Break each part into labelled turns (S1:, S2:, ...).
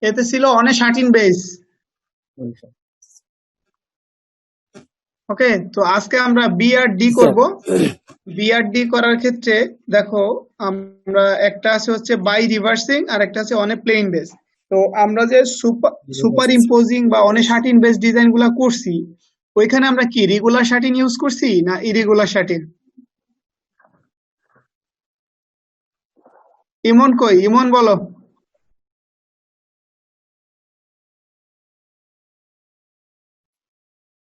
S1: এতে ছিল অনে 13 বেস। ওকে, তো আজকে আমরা বি আর ডি
S2: স্যার
S1: করব। বি আর ডি করার ক্ষেত্রে দেখো, আমরা একটা আছে হচ্ছে বাই রিভার্সিং আর একটা আছে অনে প্লেন বেস। তো আমরা যে সুপার ইম্পোজিং বা অনে 13 বেস ডিজাইন গুলা করছি, ওইখানে আমরা কি রেগুলার 13 ইউজ করছি না ইরেগুলার 13? ইমন কই, ইমন বলো।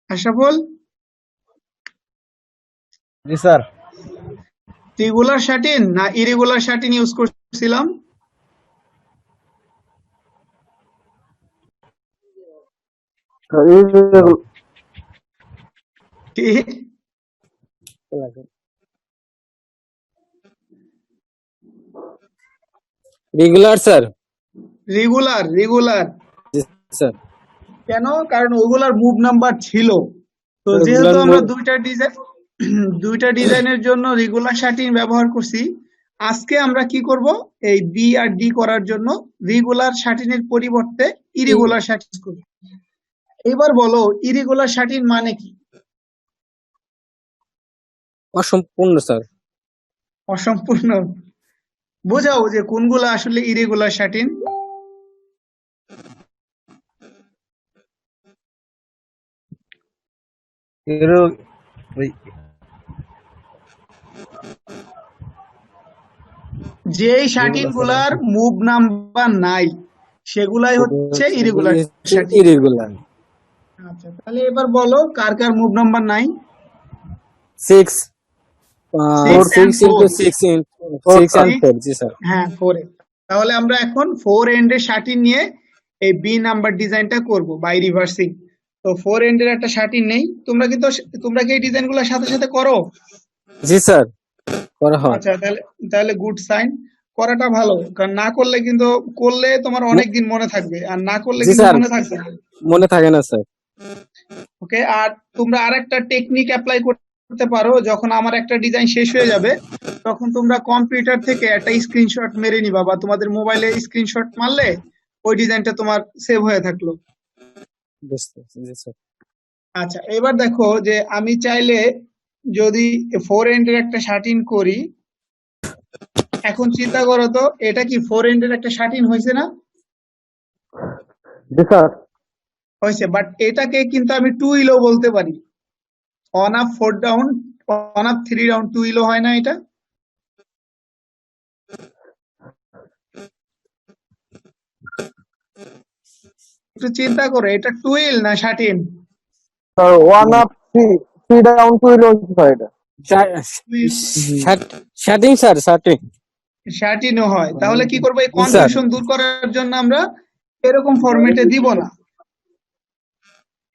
S1: আশরাফুল,
S2: জি স্যার।
S1: রেগুলার 13 না ইরেগুলার 13 ইউজ করছিলাম? কি?
S2: Regular sir.
S1: Regular regular.
S2: জি স্যার।
S1: কেন? কারণ ওগুলার মুভ নাম্বার ছিল। তো যেহেতু
S2: রেগুলার
S1: আমরা দুইটা ডিজাইনের জন্য রেগুলার শার্টিং ব্যবহার করছি, আজকে আমরা কি করব, এই বি আর ডি করার জন্য রেগুলার শার্টিং এর পরিবর্তে ইরেগুলার শার্টিং করব। এবার বলো ইরেগুলার শার্টিং মানে কি?
S2: অসম্পূর্ণ স্যার।
S1: অসম্পূর্ণ। বোঝাও যে কোনগুলা আসলে ইরেগুলার শার্টিং।
S2: এরও
S1: যেই শার্টিং গুলার মুভ নাম্বার নাই সেগুলাই হচ্ছে ইরেগুলার শার্টিং।
S2: ইরেগুলার।
S1: আচ্ছা, তাহলে এবার বলো কার কার মুভ নাম্বার নাই?
S2: 6
S1: 6 and
S2: 6
S1: 4।
S2: into 6 and 4 G sir.
S1: হ্যাঁ, 4 এ। তাহলে আমরা এখন 4 এন্ডের শার্টিং নিয়ে এই বি নাম্বার ডিজাইনটা করব বাই রিভার্সিং। তো 4 এন্ডের একটা শার্টিং নেই, তোমরা কি এই ডিজাইনগুলোর সাথে সাথে করো?
S2: জি স্যার, করা হয়।
S1: আচ্ছা, তাহলে তাহলে গুড সাইন। করাটা ভালো, কারণ না করলে কিন্তু, করলে তোমার অনেক দিন মনে থাকবে, আর না করলে
S2: জি
S1: কিন্তু
S2: স্যার,
S1: মনে থাকবে না।
S2: মনে থাকে না স্যার।
S1: ওকে, আর তোমরা আরেকটা টেকনিক অ্যাপ্লাই করতে পারো, যখন আমার একটা ডিজাইন শেষ হয়ে যাবে তখন তোমরা কম্পিউটার থেকে একটা স্ক্রিনশট মেরে নিবা, বা তোমাদের মোবাইলে স্ক্রিনশট মারলে ওই ডিজাইনটা তোমার সেভ হয়ে থাকলো।
S2: বুঝতে পারছি, জি স্যার।
S1: আচ্ছা, এবার দেখো যে আমি চাইলে যদি 4 এন্ডের একটা শার্টিন করি, এখন চিন্তা করো তো, এটা কি 4 এন্ডের একটা শার্টিন হয়েছে না?
S2: জি স্যার।
S1: হয়েছে, বাট এটাকে কিন্তু আমি 2 ইলো বলতে পারি। On up 4 down, on up 3 down, 2 Elo হয় না এটা? একটু চিন্তা করো, এটা 2 ইল না 13?
S2: Sir 1 up 3 down 2 Elo sir এটা। শার্টিং স্যার, শার্টিং।
S1: 13ও হয়। তাহলে কি করবো, এই
S2: জি স্যার।
S1: কনফিউশন দূর করার জন্য আমরা এরকম ফরম্যাটে দিব না।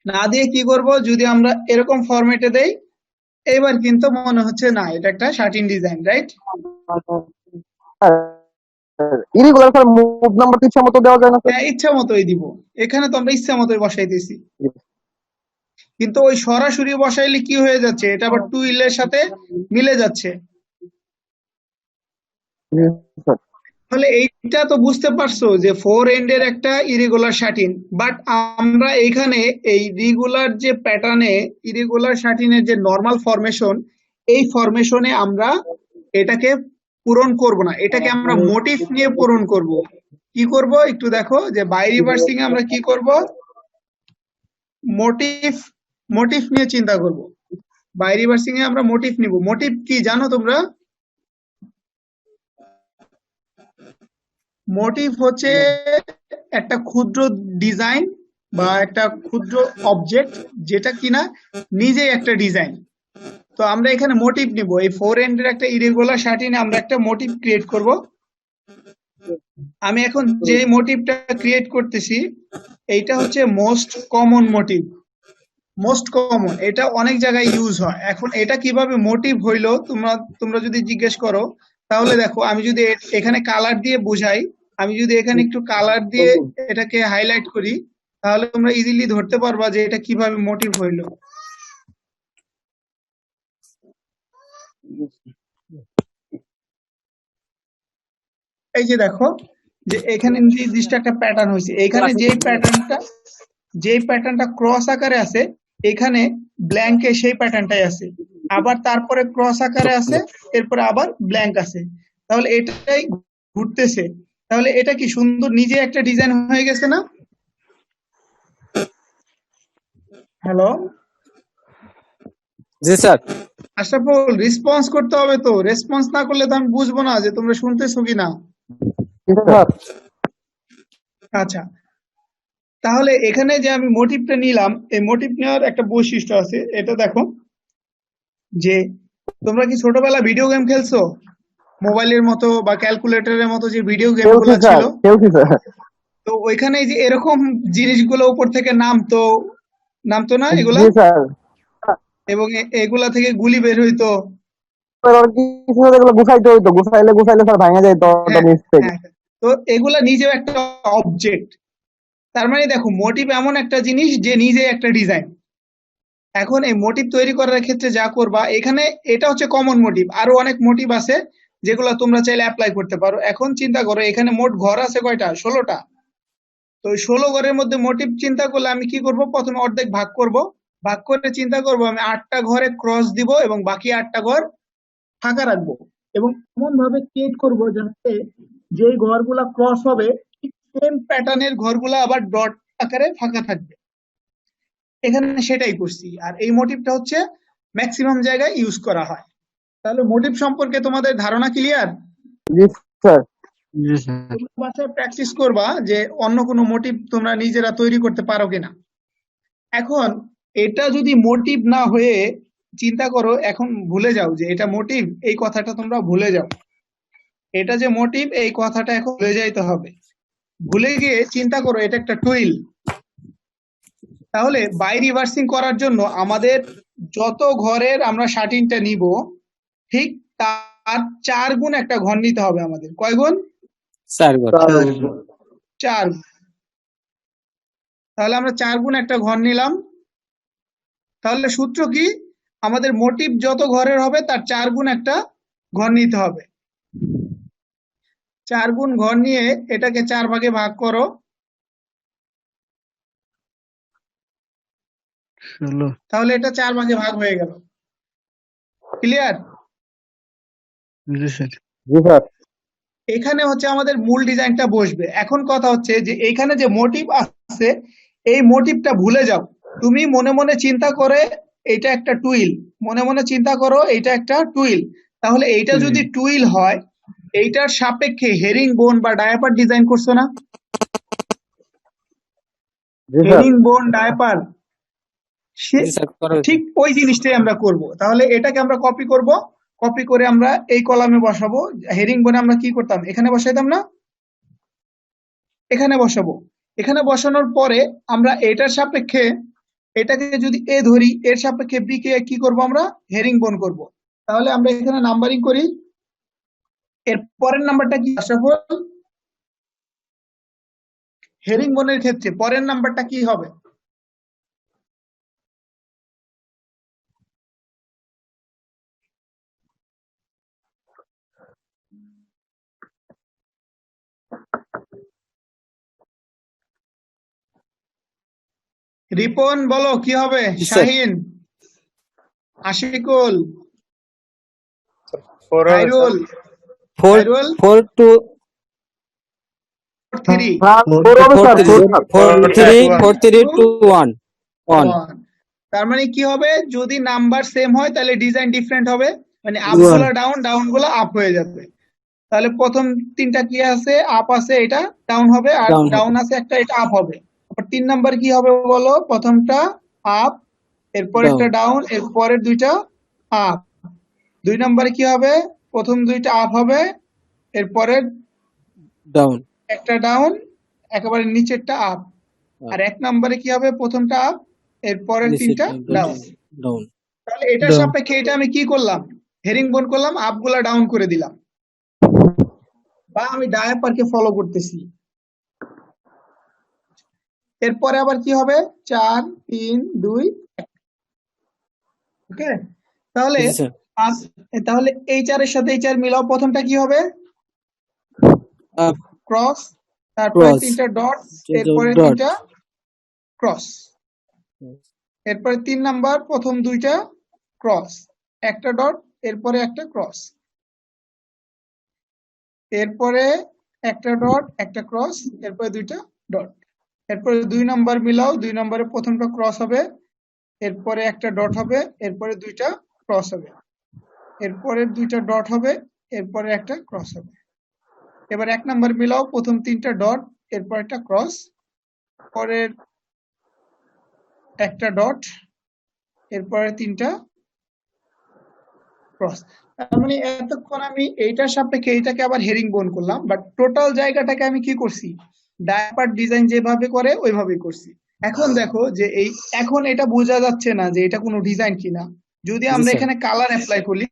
S1: না দিয়ে কি করব, যদি আমরা এরকম ফরম্যাটে দেই, এবার কিন্তু মনে হচ্ছে না এটা একটা 13 design, right?
S2: Irregular sir move number ইচ্ছা মতো দেওয়া যায় না স্যার?
S1: হ্যাঁ, ইচ্ছা মতোই দিব। এখানে তো আমরা ইচ্ছা মতোই বসাইতেছি, কিন্তু ওই সরাসরি বসাইলে কি হয়ে যাচ্ছে, এটা আবার 2 ইলের সাথে মিলে যাচ্ছে। তাহলে এইটা তো বুঝতে পারছো যে 4 এন্ডের একটা ইরেগুলার শার্টিন, বাট আমরা এখানে এই রেগুলার যে প্যাটার্নে ইরেগুলার শার্টিনের যে নরমাল ফরমেশন, এই ফরমেশনে আমরা এটাকে পূরণ করব না, এটাকে আমরা মোটিভ নিয়ে পূরণ করব। কি করব একটু দেখো, যে বাই রিভার্সিং এ আমরা কি করব, মোটিভ মোটিভ নিয়ে চিন্তা করব। বাই রিভার্সিং এ আমরা মোটিভ নিব। মোটিভ কি জানো তোমরা? মোটিভ হচ্ছে একটা ক্ষুদ্র ডিজাইন বা একটা ক্ষুদ্র অবজেক্ট, যেটা কিনা নিজেই একটা ডিজাইন। তো আমরা এখানে মোটিভ নিব, এই 4 এন্ডের একটা ইরেগুলার শার্টিনে আমরা একটা মোটিভ ক্রিয়েট করব। আমি এখন যে মোটিভটা ক্রিয়েট করতেছি, এইটা হচ্ছে most common motive. Most common, এটা অনেক জায়গায় ইউজ হয়। এখন এটা কিভাবে মোটিভ হইলো, তোমরা যদি জিজ্ঞেস করো, তাহলে দেখো আমি যদি এখানে কালার দিয়ে বোঝাই, আমি যদি এখানে একটু কালার দিয়ে এটাকে হাইলাইট করি, তাহলে তোমরা ইজিলি ধরতে পারবা যে এটা কিভাবে মোটিভ হইলো। এই যে দেখো, যে এখানে নির্দিষ্ট একটা প্যাটার্ন হয়েছে, এখানে যেই প্যাটার্নটা ক্রস আকারে আছে, এখানে ব্ল্যাঙ্কে সেই প্যাটার্নটাই আছে, আবার তারপরে ক্রস আকারে আছে, এরপরে আবার ব্ল্যাঙ্ক আছে, তাহলে এটাই ঘুরতেছে। তাহলে এটা কি সুন্দর নিজে একটা ডিজাইন হয়ে গেছে না? হ্যালো
S3: জি স্যার।
S1: আশরাফুল, রেসপন্স করতে হবে তো, রেসপন্স না করলে তো আমি বুঝবো না যে তোমরা শুনতেছো কিনা।
S2: স্যার
S1: আচ্ছা, তাহলে এখানে যে আমি মোটিভটা নিলাম, এই মোটিভ নেওয়ার একটা বৈশিষ্ট্য আছে, এটা দেখো যে তোমরা কি ছোটবেলা ভিডিও গেম খেলছো? মোবাইলের মতো বা ক্যালকুলেটরের মতো যে ভিডিও গেম
S2: কেউ কি
S1: গুলো
S2: স্যার
S1: ছিল,
S2: স্যার
S1: তো ওইখানে এই যে এরকম জিনিসগুলো উপর থেকে নামতো না এগুলা,
S2: জি স্যার
S1: এবং এগুলা থেকে গুলি বের হইতো।
S2: কিছু এগুলো গুছাইতে হইতো, গুছাইলে স্যার ভাঙা যাইতো ওটা
S1: হ্যাঁ,
S2: মিস্টেক।
S1: হ্যাঁ, তো এগুলা নিজেও একটা অবজেক্ট। তার মানে দেখো, মোটিভ এমন একটা জিনিস যে নিজে একটা ডিজাইন। এখন এই মোটিভ তৈরি করার ক্ষেত্রে যা করবা, এখানে এটা হচ্ছে কমন মোটিভ, আরো অনেক মোটিভ আছে যেগুলো তোমরা চাইলে অ্যাপ্লাই করতে পারো। এখন চিন্তা করো, এখানে মোট ঘর আছে কয়টা? 16টা। তো 16 ঘরের মধ্যে মোটিভ চিন্তা করলে আমি কি করব, প্রথমে অর্ধেক ভাগ করব, ভাগ করে চিন্তা করব আমি 8টা ঘরে ক্রস দিব এবং বাকি 8টা ঘর ফাঁকা রাখবো, এবং এমন ভাবে ক্রিয়েট করব যাতে যেই ঘরগুলা ক্রস হবে ঠিক সেম প্যাটার্নের ঘরগুলা আবার ডট আকারে ফাঁকা থাকবে। এখানে সেটাই করছি, আর এই মোটিভটা হচ্ছে ম্যাক্সিমাম জায়গায় ইউজ করা হয়। তাহলে মোটিভ সম্পর্কে তোমাদের ধারণা ক্লিয়ার?
S2: জি স্যার।
S1: তোমরা বাসায় প্র্যাকটিস করবা যে অন্য কোনো মোটিভ তোমরা নিজেরা তৈরি করতে পারো কিনা। এখন এটা যদি মোটিভ না হয়ে, চিন্তা করো, এখন ভুলে যাও যে এটা মোটিভ, এই কথাটা তোমরা ভুলে যাও, এটা যে মোটিভ এই কথাটা এখন ভুলে যাইতে হবে। ভুলে গিয়ে চিন্তা করো এটা একটা টুইল। তাহলে বাই রিভার্সিং করার জন্য আমাদের যত ঘরের আমরা শার্টিনটা নিব, ঠিক তার 4 গুণ একটা ঘর নিতে হবে আমাদের। কয় গুণ?
S3: 4 ঘর।
S1: 4। তাহলে আমরা 4 গুণ একটা ঘর নিলাম। তাহলে সূত্র কি? আমাদের মোটিভ যত ঘরের হবে তার 4 গুণ একটা ঘর নিতে হবে। 4 গুণ ঘর নিয়ে এটাকে 4 ভাগে ভাগ করো।
S4: 16।
S1: তাহলে এটা 4 ভাগে ভাগ হয়ে গেল। ক্লিয়ার?
S4: জি স্যার।
S2: জি স্যার।
S1: এখানে হচ্ছে আমাদের মূল ডিজাইনটা বসবে। এখন কথা হচ্ছে যে এখানে যে মোটিভ আছে, এই মোটিভটা ভুলে যাও। তুমি মনে মনে চিন্তা করে এটা একটা টুইল, মনে মনে চিন্তা করো এটা একটা টুইল। তাহলে এইটা যদি টুইল হয়, এইটার সাপেক্ষে হেরিং বোন বা ডায়াপার ডিজাইন করছো না?
S2: জি স্যার।
S1: হেরিং বোন ডায়াপার,
S3: জি স্যার, করা হয়েছে।
S1: ঠিক ওই জিনিসটাই আমরা করব। তাহলে এটাকে আমরা কপি করব, কপি করে আমরা এই কলামে বসাবো। হেরিং বোনে আমরা কি করতাম, এখানে বসাইতাম না, এখানে বসাবো। এখানে বসানোর পরে আমরা এটার সাপেক্ষে, এটাকে যদি এ ধরি, এর সাপেক্ষে বি কে কি করব, আমরা হেরিং বোন করব। তাহলে আমরা এখানে নাম্বারিং করি। এর পরের নাম্বারটা কি আশরাফুল? হেরিং বোনের ক্ষেত্রে পরের নাম্বারটা কি হবে? রিপন বলো কি হবে?
S3: জি স্যার।
S1: শাহিন, আশিকুল,
S5: 4 হবে স্যার।
S1: খাইরুল,
S3: 4
S1: খাইরুল
S3: 4 to
S1: 3
S2: হ্যাঁ, 4 হবে স্যার, 4 স্যার।
S3: 4 3 to 1 1
S1: তার মানে কি হবে, যদি নাম্বার সেম হয় তাহলে ডিজাইন ডিফারেন্ট হবে, মানে আপ গুলা ডাউন, ডাউন গুলা আপ হয়ে যাবে। তাহলে প্রথম 3টা কি আছে, আপ আছে, এটা ডাউন হবে, আর
S3: Down হবে।
S1: ডাউন আছে একটা, এটা আপ হবে। আর 3 নাম্বার কি হবে বলো? প্রথমটা আপ, এরপরেরটা ডাউন, এরপরের দুইটা আপ। 2 নাম্বারে কি হবে? প্রথম দুইটা আপ হবে, এরপরের
S3: ডাউন।
S1: একটা ডাউন, একেবারে নিচেরটা আপ। আর 1 নাম্বারে কি হবে? প্রথমটা আপ, এরপরের 3টা ডাউন।
S3: ডাউন।
S1: তাহলে এটার সাপেক্ষে এটা আমি কি করলাম? হেরিং বোন করলাম, আপ গুলা ডাউন করে দিলাম, বা আমি ডায়াপারকে ফলো করতেছি। এরপরে আবার কি হবে? 4 3 2 1। ওকে, তাহলে
S3: জি স্যার।
S1: তাহলে এই 4 এর সাথে এই 4 মিলাও। প্রথমটা কি হবে?
S3: আপ
S1: ক্রস, তারপরে
S3: Cross.
S1: তিনটা ডট,
S3: Just
S1: এরপরে
S3: dot.
S1: তিনটা ক্রস। এরপরে 3 নাম্বার প্রথম দুইটা ক্রস, একটা ডট, এরপরে একটা ক্রস, এরপরে একটা ডট, একটা ক্রস, এরপরে দুইটা ডট। এরপরে 2 নাম্বার মিলাও, 2 নম্বরে প্রথমটা ক্রস হবে, এরপরে একটা ডট হবে, এরপরে দুইটা ক্রস হবে, এরপরে দুইটা ডট হবে, এরপরে একটা ক্রস হবে। এবার 1 নাম্বার মিলাও, প্রথম 3টা ডট, এরপর একটা ক্রস, পরের একটা ডট, এরপরে 3টা ক্রস। তার মানে এতক্ষণ আমি এইটার সাপেক্ষে এইটাকে আবার হেরিং বোন করলাম, বাট টোটাল জায়গাটাকে আমি কি করছি, ডায়াপার ডিজাইন যেভাবে করে ওইভাবেই করছি। এখন দেখো যে এখন এটা বোঝা যাচ্ছে না যে এটা কোনো ডিজাইন কিনা। যদি
S3: জি
S1: আমরা
S3: স্যার।
S1: এখানে কালার অ্যাপ্লাই করি,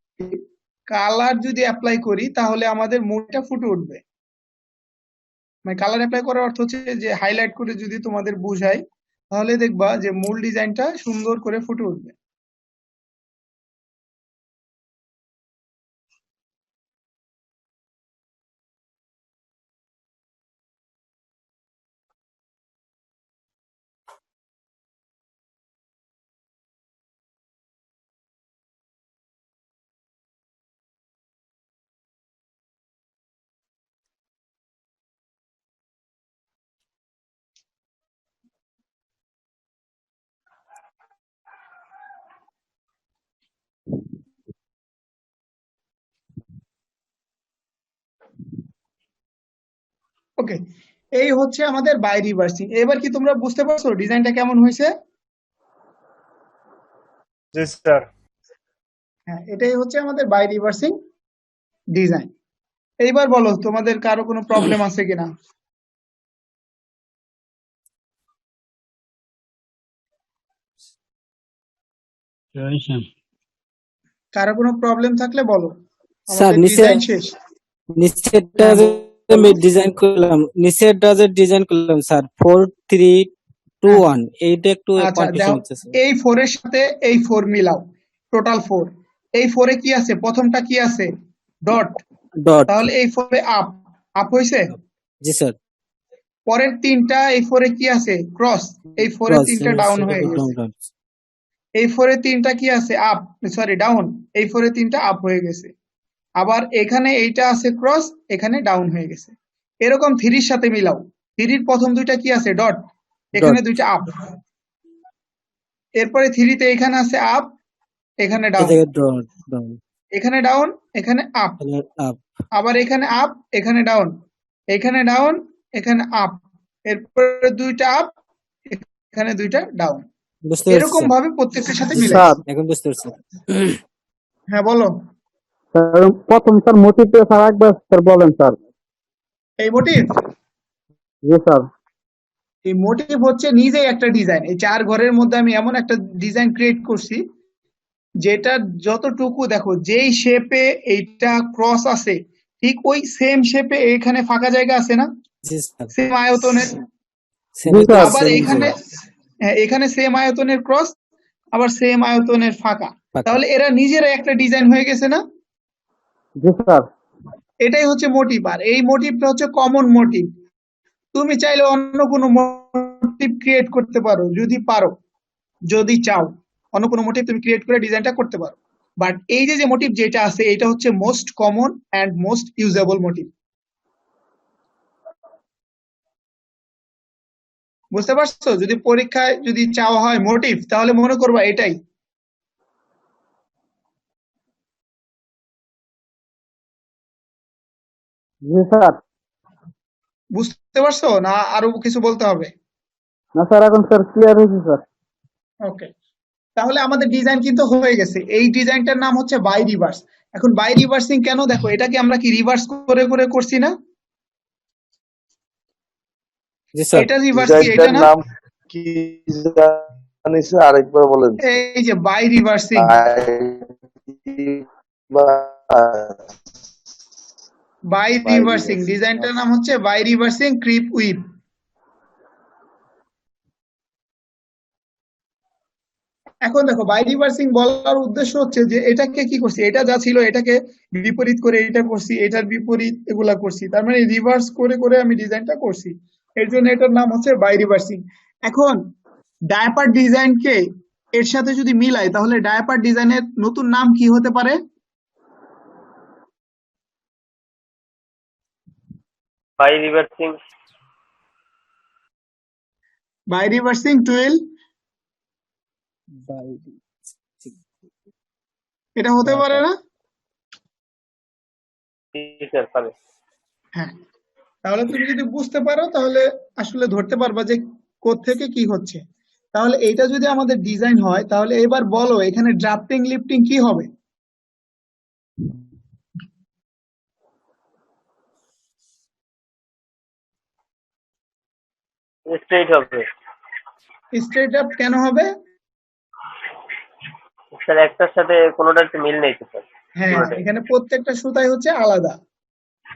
S1: কালার যদি অ্যাপ্লাই করি তাহলে আমাদের মুডটা ফুটে উঠবে। মানে কালার অ্যাপ্লাই করার অর্থ হচ্ছে যে হাইলাইট করে যদি তোমাদের বুঝাই, তাহলে দেখবা যে মূল ডিজাইনটা সুন্দর করে ফুটে উঠবে। ওকে, এই হচ্ছে আমাদের বাই রিভার্সিং। এবার কি তোমরা বুঝতে পারছো ডিজাইনটা কেমন হয়েছে?
S5: জি স্যার।
S1: হ্যাঁ, এটাই হচ্ছে আমাদের বাই রিভার্সিং ডিজাইন। এইবার বলো তোমাদের কারো কোনো প্রবলেম আছে কিনা?
S4: Joyce.
S1: কারো কোনো প্রবলেম থাকলে বলো,
S3: স্যার
S1: আমাদের
S3: নিচে
S1: ডিজাইন শেষ।
S3: নিচেরটা
S1: হ্যাঁ
S3: যে
S1: বলো।
S3: আমি ডিজাইন করলাম, নিচেরটা যে ডিজাইন করলাম স্যার 4 3 2
S1: হ্যাঁ
S3: 1, এইটা একটু
S1: আচ্ছা,
S3: কনফিউশন
S1: দেখো
S3: হচ্ছে স্যার।
S1: এই 4 এর সাথে এই 4 মিলাও, টোটাল 4। এই 4 এ কি আছে? প্রথমটা কি আছে? ডট।
S3: ডট।
S1: তাহলে এই 4 এ আপ, আপ হইছে।
S3: জি স্যার।
S1: পরের তিনটা এই 4 এ কি আছে? ক্রস। এই 4 এ
S3: ক্রস।
S1: তিনটা ডাউন হয়ে
S3: ডাউন
S1: গেছে।
S3: ডাউন।
S1: এই 4 এ তিনটা কি আছে? Up, sorry down. এই 4 এ তিনটা আপ হয়ে গেছে। আবার এখানে এইটা আছে ক্রস, এখানে ডাউন হয়ে গেছে। এরকম 3 এর সাথে মিলাও। 3 এর প্রথম দুইটা কি আছে? ডট। এখানে
S3: ডট।
S1: দুইটা আপ। এরপরে 3 তে এখানে আছে আপ, এখানে
S3: এই
S1: ডাউন।
S3: জায়গায় ডট ডাউন।
S1: এখানে ডাউন, এখানে আপ।
S3: আপ।
S1: আবার এখানে আপ, এখানে ডাউন। এখানে ডাউন, এখানে আপ। এরপরে দুইটা আপ, এখানে দুইটা ডাউন।
S3: বুঝতে পারছি
S1: এরকম
S3: স্যার।
S1: ভাবে প্রত্যেকটার সাথে
S3: জি
S1: মিলাই।
S3: স্যার,
S2: স্যার
S3: এখন বুঝতে পারছি।
S1: হ্যাঁ বলো।
S2: স্যার প্রথম স্যার মোটিভটা স্যার একবার স্যার বলেন স্যার।
S1: এই মোটিভ,
S2: জি স্যার।
S1: এই মোটিভ হচ্ছে নিজেই একটা ডিজাইন। এই 4 ঘরের মধ্যে আমি এমন একটা ডিজাইন ক্রিয়েট করছি যেটা যতটুকু দেখো যেই শেপে এইটা ক্রস আছে, ঠিক ওই সেম শেপে এখানে ফাঁকা জায়গা আছে না,
S3: জি স্যার।
S1: সেম আয়তনের।
S3: সেম
S2: জি স্যার।
S1: আবার এখানে, হ্যাঁ এখানে সেম আয়তনের ক্রস, আবার সেম আয়তনের ফাঁকা। তাহলে এরা নিজেরা একটা ডিজাইন হয়ে গেছে না?
S2: জি স্যার।
S1: এটাই হচ্ছে মোটিভ। আর এই মোটিভটা হচ্ছে কমন মোটিভ। তুমি চাইলে অন্য কোনো মোটিভ ক্রিয়েট করতে পারো, যদি পারো, যদি চাও অন্য কোনো মোটিভ তুমি ক্রিয়েট করে ডিজাইনটা করতে পারো। বাট এই যে মোটিভ যেটা আছে, এটা হচ্ছে most common and most usable motive. বুঝতে পারছো? যদি পরীক্ষায় যদি চাওয়া হয় মোটিভ, তাহলে মনে করবা এটাই।
S2: জি স্যার।
S1: বুঝতে পারছো না আরো কিছু বলতে হবে?
S2: না স্যার এখন স্যার ক্লিয়ার হয়েছে স্যার।
S1: ওকে, তাহলে আমাদের ডিজাইন কিন্তু হয়ে গেছে। এই ডিজাইনটার নাম হচ্ছে বাই রিভার্স। এখন বাই রিভার্সিং কেন? দেখো এটাকে আমরা কি রিভার্স করে করে করছি না?
S3: জি স্যার।
S1: এটা রিভার্স কি? এটা
S5: ডিজাইনটার
S1: না?
S5: নাম কি জানিস? আরেকবার বলেন।
S1: এই যে বাই রিভার্সিং, বাই রিভার্সিং ডিজাইনটার নাম হচ্ছে বাই রিভার্সিং ক্রিপ উইভ। এখন দেখো বাই রিভার্সিং বলার উদ্দেশ্য হচ্ছে যে এটাকে কি করছি, এটা যা ছিল এটাকে বিপরীত করে এটা করছি, এটার বিপরীত এগুলা করছি, তার মানে রিভার্স করে করে আমি ডিজাইনটা করছি। এর জন্য এটার নাম হচ্ছে বাই রিভার্সিং। এখন ডায়াপার ডিজাইনকে এর সাথে যদি মিলাই তাহলে ডায়াপার ডিজাইনের নতুন নাম কি হতে পারে?
S5: By reversing.
S1: By reversing twill, এটা হতে পারে না?
S5: স্যার পারে।
S1: হ্যাঁ, তাহলে তুমি যদি বুঝতে পারো তাহলে আসলে ধরতে পারবা যে কোত্থেকে কি হচ্ছে। তাহলে এইটা যদি আমাদের ডিজাইন হয় তাহলে এবার বলো এখানে ড্রাফটিং লিফটিং কি হবে?
S5: স্ট্রেট হবে
S1: স্ট্রেট আপ কেন হবে?
S5: স্যার, একটার সাথে কোনোটার তো মিল নেই তো স্যার।
S1: হ্যাঁ,
S5: পুরোটাই।
S1: এখানে প্রত্যেকটা সুতাই হচ্ছে আলাদা,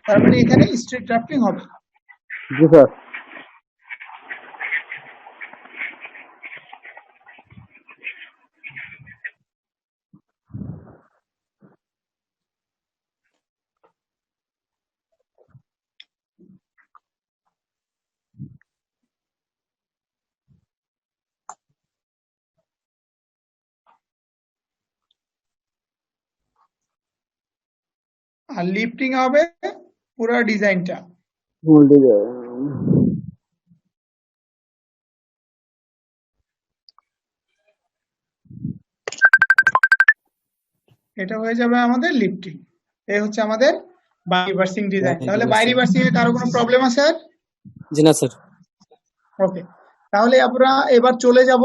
S1: তার মানে এখানে স্ট্রেট ড্রাফটিং হবে।
S2: জি স্যার।
S1: আর লিফটিং হবে পুরো ডিজাইনটা।
S2: মূল ডিজাইন।
S1: এটা হয়ে যাবে আমাদের লিফটিং। এই হচ্ছে আমাদের বাই রিভার্সিং ডিজাইন। তাহলে বাই রিভার্সিং এ কারো কোনো প্রবলেম আছে স্যার?
S3: জি না স্যার।
S1: ওকে, তাহলে আমরা এবার চলে যাব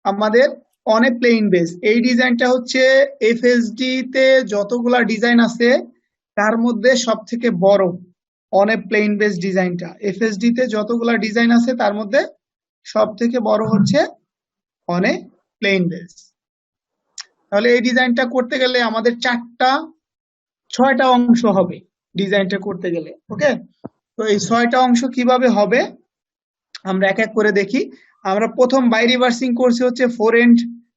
S1: আমাদের অন এ প্লেন বেস। এই ডিজাইনটা হচ্ছে এফএসডি তে যতগুলা ডিজাইন আছে তার মধ্যে সব থেকে বড় অন এ প্লেন বেস ডিজাইনটা। এফএসডি তে যতগুলা ডিজাইন আছে তার মধ্যে সব থেকে বড় হচ্ছে অন এ প্লেন বেস। তাহলে এই ডিজাইনটা করতে গেলে আমাদের 6টা অংশ হবে ডিজাইনটা করতে গেলে। ওকে, তো এই 6টা অংশ কিভাবে হবে আমরা এক এক করে দেখি। আমরা প্রথম বাই রিভার্সিং করছি হচ্ছে 4 এন্ড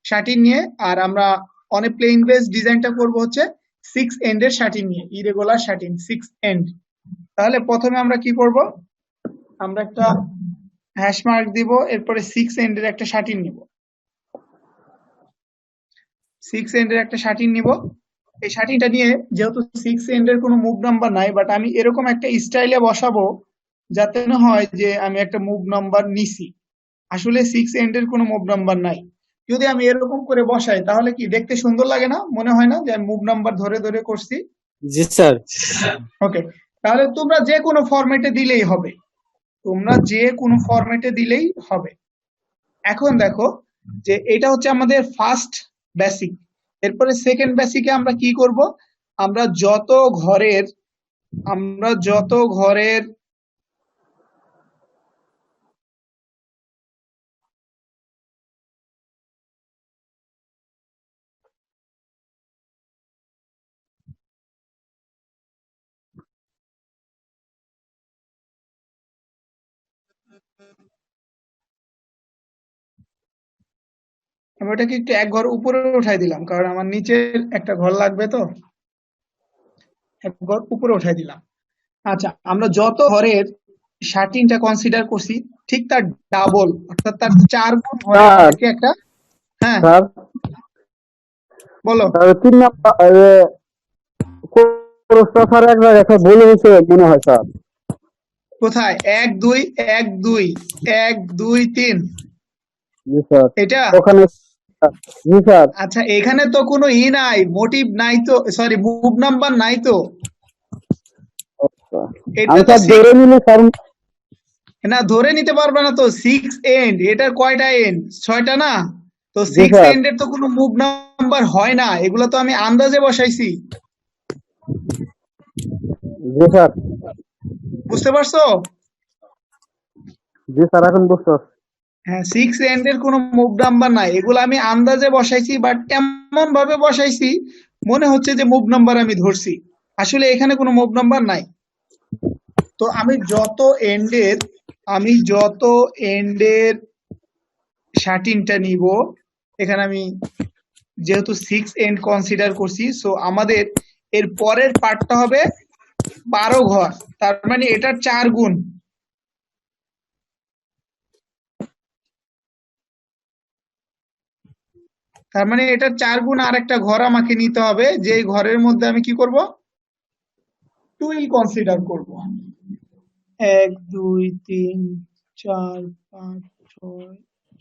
S1: শাটিন নিয়ে, আর আমরা অন এ প্লেন বেস ডিজাইনটা করব হচ্ছে 6 এন্ডের শাটিন নিয়ে, ইরেগুলার শাটিন 6 এন্ড। তাহলে প্রথমে আমরা কি করব, আমরা একটা হ্যাশ মার্ক দিব, এরপরে 6 এন্ডের একটা শাটিন নিব, 6 এন্ডের একটা শাটিন নিব। এই শাটিনটা নিয়ে যেহেতু 6 এন্ডের কোনো মুভ নাম্বার নাই, বাট আমি এরকম একটা স্টাইলে বসাবো যাতে না হয় যে আমি একটা মুভ নাম্বার নিছি, আসলে 6 এন্ডের কোনো মুভ নাম্বার নাই। যদি আমি এরকম করে বসাই তাহলে কি দেখতে সুন্দর লাগে না? মনে হয় না যে আমি মুভ নাম্বার ধরে ধরে করছি?
S3: জি স্যার।
S1: ওকে, তাহলে তোমরা যে কোনো ফরম্যাটে দিলেই হবে, তোমরা যে কোনো ফরম্যাটে দিলেই হবে। এখন দেখো যে এটা হচ্ছে আমাদের ফার্স্ট বেসিক। এরপরে সেকেন্ড বেসিকে আমরা কি করব, আমরা যত ঘরের আমি ওটাকে একটু এক ঘর উপরে উঠাই দিলাম, কারণ আমার নিচে একটা ঘর লাগবে, তো এক ঘর উপরে উঠাই দিলাম। আচ্ছা, আমরা যত ঘরের শাটিনটা কনসিডার করছি ঠিক তার ডাবল, অর্থাৎ তার 4 গুণ ঘরে
S2: স্যার
S1: আমাদেরকে একটা। হ্যাঁ
S2: স্যার
S1: বলো।
S2: 3 নাম্বার কোর্সটা স্যার এক জায়গায় স্যার ভুল হয়েছে মনে হয় স্যার।
S1: কোথায়? 1 2 1 2 1 2 3
S2: জি স্যার।
S1: এটা?
S2: ওখানে জি স্যার।
S1: আচ্ছা, এখানে তো কোনো নাই, মোটিভ নাই তো, সরি মুভ নাম্বার নাই তো। এটা
S2: আমি
S1: তো
S2: স্যার ধরে নিলে স্যার।
S1: না, ধরে নিতে পারবে না তো, 6 এন্ড, এটার কয়টা এন্ড? 6টা না? তো
S2: জি
S1: 6
S2: স্যার।
S1: এন্ডের তো কোনো মুভ নাম্বার হয় না, এগুলো তো আমি আন্দাজে বসাইছি।
S2: জি স্যার।
S1: বুঝতে পারছো?
S2: জি স্যার, এখন বুঝতে পারছি।
S1: হ্যাঁ, 6 এন্ডের কোনো মুভ নাম্বার নাই, এগুলো আমি আন্দাজে বসাইছি, বাট এমন ভাবে বসাইছি মনে হচ্ছে যে মুভ নাম্বার আমি ধরছি, আসলে এখানে কোনো মুভ নাম্বার নাই। তো আমি যত এন্ডের শাটিনটা নিব এখানে আমি যেহেতু 6 এন্ড কনসিডার করছি, সো আমাদের এর পরের পার্টটা হবে 12 ঘর, তার মানে এটার 4 গুণ। তার মানে এটার 4 গুণ আর একটা ঘর আমাকে নিতে হবে, যে ঘরের মধ্যে আমি কি করব, টুইল কনসিডার করব। 1 2 3 4 5 6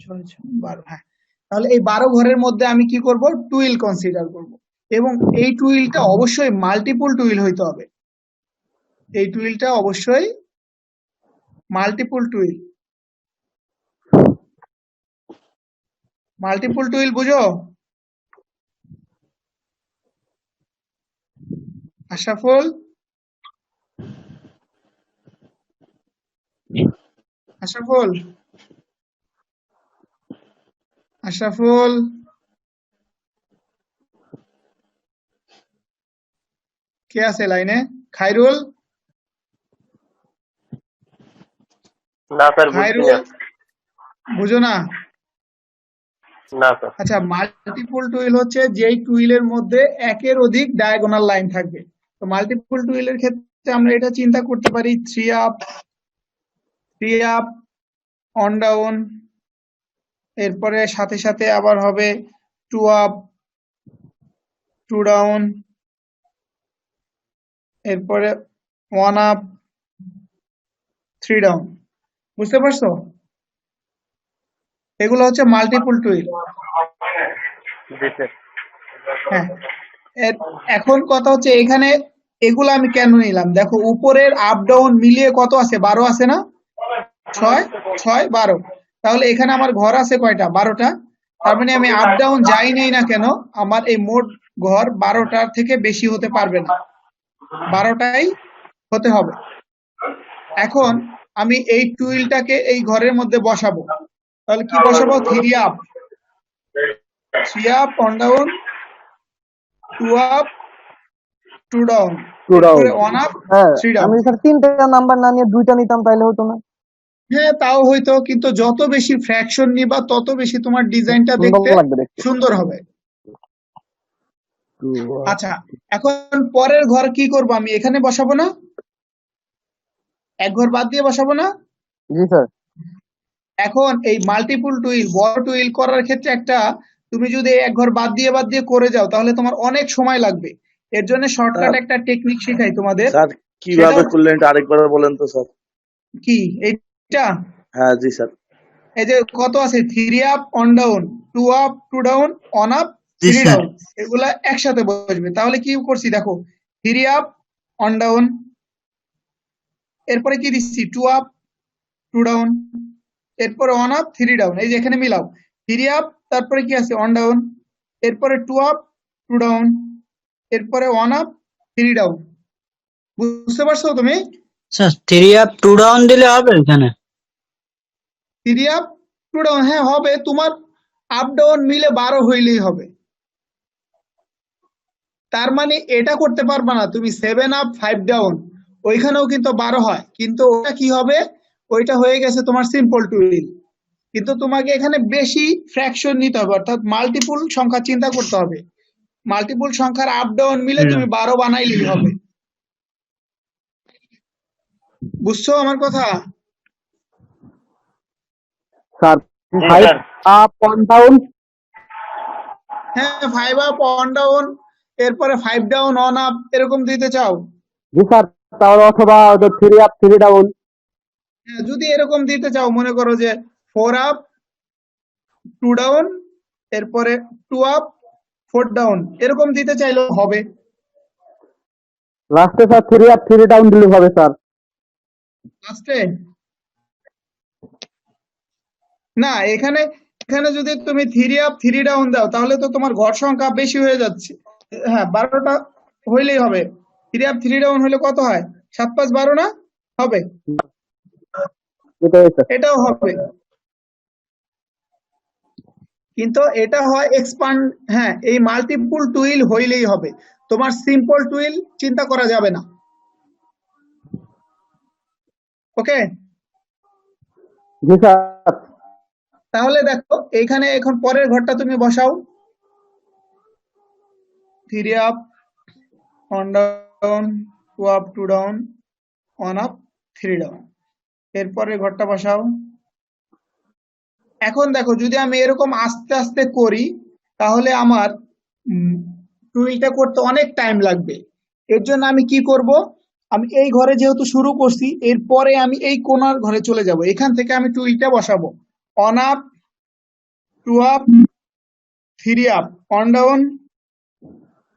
S1: 6 6 12, হ্যাঁ। তাহলে এই 12 ঘরের মধ্যে আমি কি করব, টুইল কনসিডার করব, এবং এই টুইলটা অবশ্যই মাল্টিপল টুইল হইতে হবে। এই টুইলটা অবশ্যই মাল্টিপল টুইল। মাল্টিপল টুইল বুঝো? আশরাফুল, আশরাফুল, আশরাফুল, কে আছে লাইনে? খায়রুল,
S5: না স্যার বুঝছি
S1: খায়রুল,
S5: না।
S1: বুঝো না?
S5: না স্যার।
S1: আচ্ছা, মাল্টিপল টুইল হচ্ছে যেই টুইলের মধ্যে একের অধিক ডায়াগোনাল লাইন থাকবে। তো মাল্টিপল টুইলের ক্ষেত্রে আমরা এটা চিন্তা করতে পারি 3 আপ, 3 আপ, অন ডাউন, এরপরে সাথে সাথে আবার হবে 2 আপ, 2 ডাউন, এরপরে 1 আপ, 3 ডাউন। বুঝতে পারছো? এগুলো হচ্ছে মাল্টিপল টুইল।
S5: জি স্যার।
S1: হ্যাঁ, এখন কথা হচ্ছে এখানে এগুলো আমি কেন নিলাম, দেখো উপরের আপ ডাউন মিলিয়ে কত আছে, 12 আছে না? 6 6 12। তাহলে এখানে আমার ঘর আছে কয়টা, 12টা। তার মানে আমি আপ ডাউন যাই নেই না কেন, আমার এই মোট ঘর 12টার থেকে বেশি হতে পারবে না, 12টাই হতে হবে। এখন আমি এই টুইলটাকে এই ঘরের মধ্যে বসাবো, তাহলে কি বসাবো, 3 up, 3 up, one down, 2 up, 2 down,
S2: two down.
S1: এরপরে 1 আপ,
S2: হ্যাঁ,
S1: 3 ডাউন।
S2: আমি স্যার 3টা নাম্বার না নিয়ে 2টা নিতাম তাইলে হতো না?
S1: হ্যাঁ, তাও হয়তো, কিন্তু যত বেশি ফ্র্যাকশন নিবা তত বেশি তোমার ডিজাইনটা
S2: সুন্দর
S1: দেখতে
S2: লাগবে দেখতে।
S1: সুন্দর হবে।
S2: টু,
S1: আচ্ছা, এখন পরের ঘর কি করব, আমি এখানে বসাবো না, এক ঘর বাদ দিয়ে বসাবো না?
S2: জি স্যার।
S1: এখন এই মাল্টিপল টুইল, বড় টুইল করার ক্ষেত্রে একটা, তুমি যদি এক ঘর বাদ দিয়ে করে যাও তাহলে তোমার অনেক সময় লাগবে। এর জন্য শর্টকাট
S5: স্যার
S1: একটা টেকনিক শেখাই তোমাদের।
S5: স্যার
S1: সেটা
S5: কিভাবে করলেন এটা আরেকবার বলেন তো স্যার।
S1: কি, এইটা
S5: হ্যাঁ জি স্যার।
S1: এই যে কত আছে, 3 up, one down, 2 up, 2 down, on up,
S4: G
S1: 3
S4: sir.
S1: Down, এগুলা একসাথে বসবে। তাহলে কি করছি দেখো, 3 আপ, অন ডাউন, এরপরে কি দিচ্ছি, 2 আপ, 2 ডাউন, এরপরে 1 আপ, 3 ডাউন, এই যে এখানে মিলাও, 3 আপ, তারপরে কি আছে, অন ডাউন, এরপরে 2 আপ, 2 ডাউন, এরপরে 1 আপ, 3 ডাউন। বুঝতে পারছো তুমি?
S4: স্যার 3 আপ 2 ডাউন দিলে হবে এখানে?
S1: 3 আপ, 2 ডাউন, হ্যাঁ হবে, তোমার আপ ডাউন মিলে 12 হইলেই হবে। তার মানে এটা করতে পারবা না তুমি 7 আপ 5 ডাউন, ওইখানেও কিন্তু 12 হয়, কিন্তু ওটা কি হবে, ওইটা হয়ে গেছে তোমার সিম্পল টুইল। কিন্তু তোমাকে এখানে বেশি ফ্র্যাকশন নিতে হবে, অর্থাৎ মাল্টিপল সংখ্যা চিন্তা করতে হবে। মাল্টিপল সংখ্যার আপ ডাউন মিলে তুমি 12 বানাইলেই হবে। বুঝছো আমার কথা?
S2: স্যার
S5: জি
S2: 5
S5: স্যার।
S2: Up 1 down.
S1: হ্যাঁ, 5 আপ, 1 ডাউন, এরপরে 5 ডাউন, 1 আপ, এরকম দিতে চাও?
S2: জি স্যার, তাহলে অথবা 3 আপ 3 ডাউন।
S1: হ্যাঁ, যদি এরকম দিতে চাও, মনে করো যে 4 আপ, 2 ডাউন, এরপরে 2 আপ, 4 ডাউন, এরকম দিতে চাইলেও হবে।
S2: লাস্টে স্যার 3 আপ 3 ডাউন দিলে হবে স্যার?
S1: লাস্টে না, এখানে এখানে যদি তুমি 3 আপ 3 ডাউন দাও তাহলে তো তোমার ঘর সংখ্যা বেশি হয়ে যাচ্ছে। হ্যাঁ, 12টা হইলেই হবে। 3 আপ 3 ডাউন হলে কত হয়, 7 5 12 না? হবে,
S2: এটাই স্যার।
S1: এটাও হবে, কিন্তু এটা হয় এক্সপান্ড। হ্যাঁ, এই মাল্টিপল টুইল হইলেই হবে, তোমার সিম্পল টুইল চিন্তা করা যাবে না। ওকে?
S2: জি স্যার।
S1: তাহলে দেখো এইখানে এখন পরের ঘরটা তুমি বসাও, 3 up, 1 down, 2 up, 2 down, 1 up, 3 down. এরপরে ঘরটা বসাও। এখন দেখো যদি আমি এরকম আস্তে আস্তে করি তাহলে আমার টুইলটা করতে অনেক টাইম লাগবে। এর জন্য আমি কি করব, আমি এই ঘরে যেহেতু শুরু করছি, এরপরে আমি এই কোণার ঘরে চলে যাব, এখান থেকে আমি টুইলটা বসাবো। 1 up, 2 up, 3 up, 1 down,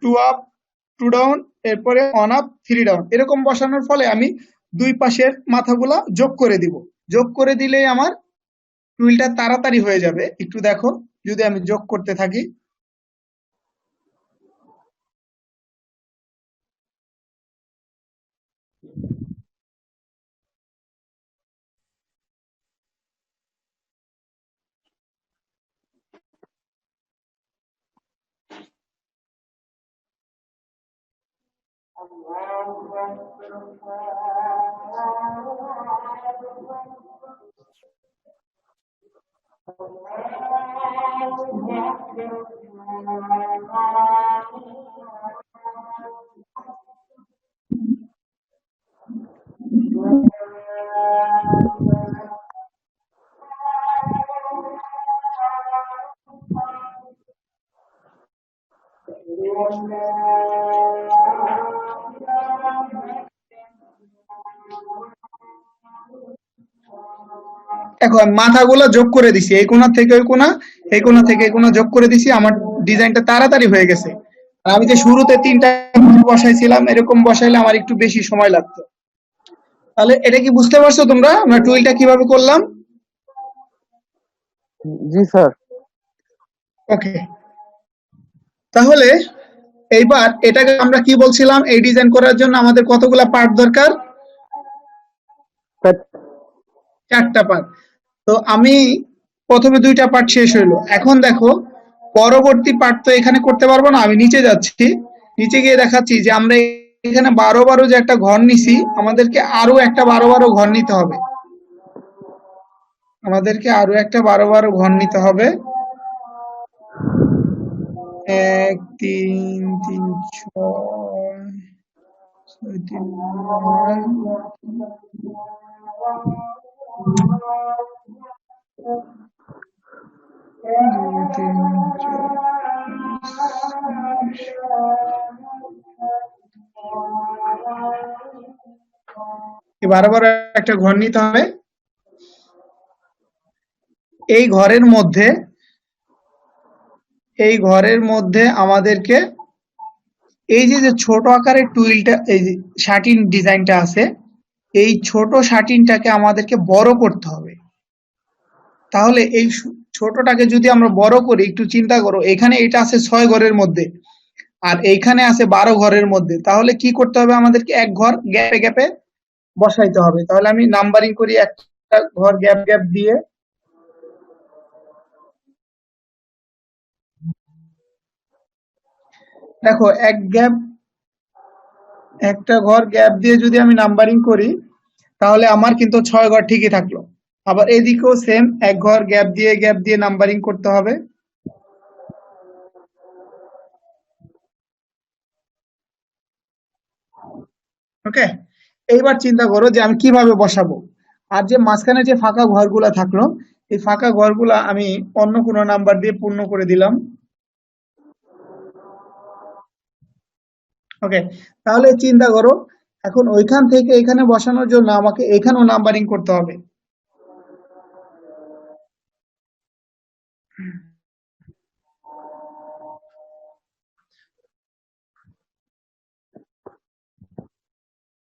S1: 2 up, 2 down, এরপরে 1 আপ, 3 ডাউন। এরকম বসানোর ফলে আমি দুই পাশের মাথাগুলা যোগ করে দিব। যোগ করে দিলেই আমার টুইলটা তাড়াতাড়ি হয়ে যাবে। একটু দেখো যদি আমি যোগ করতে থাকি। দেখো আমি মাথাগুলো যোগ করে দিছি, এই কোণা থেকে ওই কোণা, এই কোণা থেকে এই কোণা যোগ করে দিছি, আমার ডিজাইনটা তাড়াতাড়ি হয়ে গেছে। আর আমি যে শুরুতে 3টা বসাইছিলাম, এরকম বসাইলে আমার একটু বেশি সময় লাগতো। তাহলে এটা কি বুঝতে পারছো তোমরা আমরা টুইলটা কিভাবে করলাম?
S2: জি স্যার।
S1: ওকে, তাহলে এইবার এটাকে আমরা কি বলছিলাম, এই ডিজাইন করার জন্য আমাদের কতগুলা পার্ট দরকার? 4টা পার্ট। তো আমি প্রথমে 2টা পার্ট শেষ হইলো, এখন দেখো পরবর্তী পার্ট তো এখানে করতে পারবো না, আমি নিচে যাচ্ছি, নিচে গিয়ে দেখাচ্ছি যে আমরা এখানে 12 যে একটা ঘর নিছি, আমাদেরকে আরো একটা 12 ঘর নিতে হবে, আমাদেরকে আরো একটা 12 ঘর নিতে হবে। 1 3 3 6 6 3 2 3 4 12 একটা ঘর নিতে হবে। এই ঘরের মধ্যে আমাদেরকে এই যে ছোট আকারের টুইলটা, এই যে শাটিন ডিজাইনটা আছে, এই ছোট শাটিনটাকে আমাদেরকে বড় করতে হবে। তাহলে এই ছোটটাকে যদি আমরা বড় করি, একটু চিন্তা করো, এখানে এটা আছে 6 ঘরের মধ্যে আর এইখানে আছে 12 ঘরের মধ্যে, তাহলে কি করতে হবে আমাদেরকে এক ঘর গ্যাপে গ্যাপে বসাইতে হবে। তাহলে আমি নাম্বারিং করি, একটা ঘর গ্যাপ গ্যাপ দিয়ে, দেখো একটা ঘর গ্যাপ দিয়ে যদি আমি নাম্বারিং করি তাহলে আমার কিন্তু 6 ঘর ঠিকই থাকলো। আবার এদিকেও সেম, এক ঘর গ্যাপ দিয়ে নাম্বারিং করতে হবে। ওকে, এইবার চিন্তা করো যে আমি কিভাবে বসাবো। আর যে মাঝখানে যে ফাঁকা ঘরগুলা থাকলো, এই ফাঁকা ঘরগুলা আমি অন্য কোনো নাম্বার দিয়ে পূর্ণ করে দিলাম। ওকে, তাহলে চিন্তা করো এখন ওইখান থেকে এখানে বসানোর জন্য আমাকে এখানেও নাম্বারিং করতে হবে।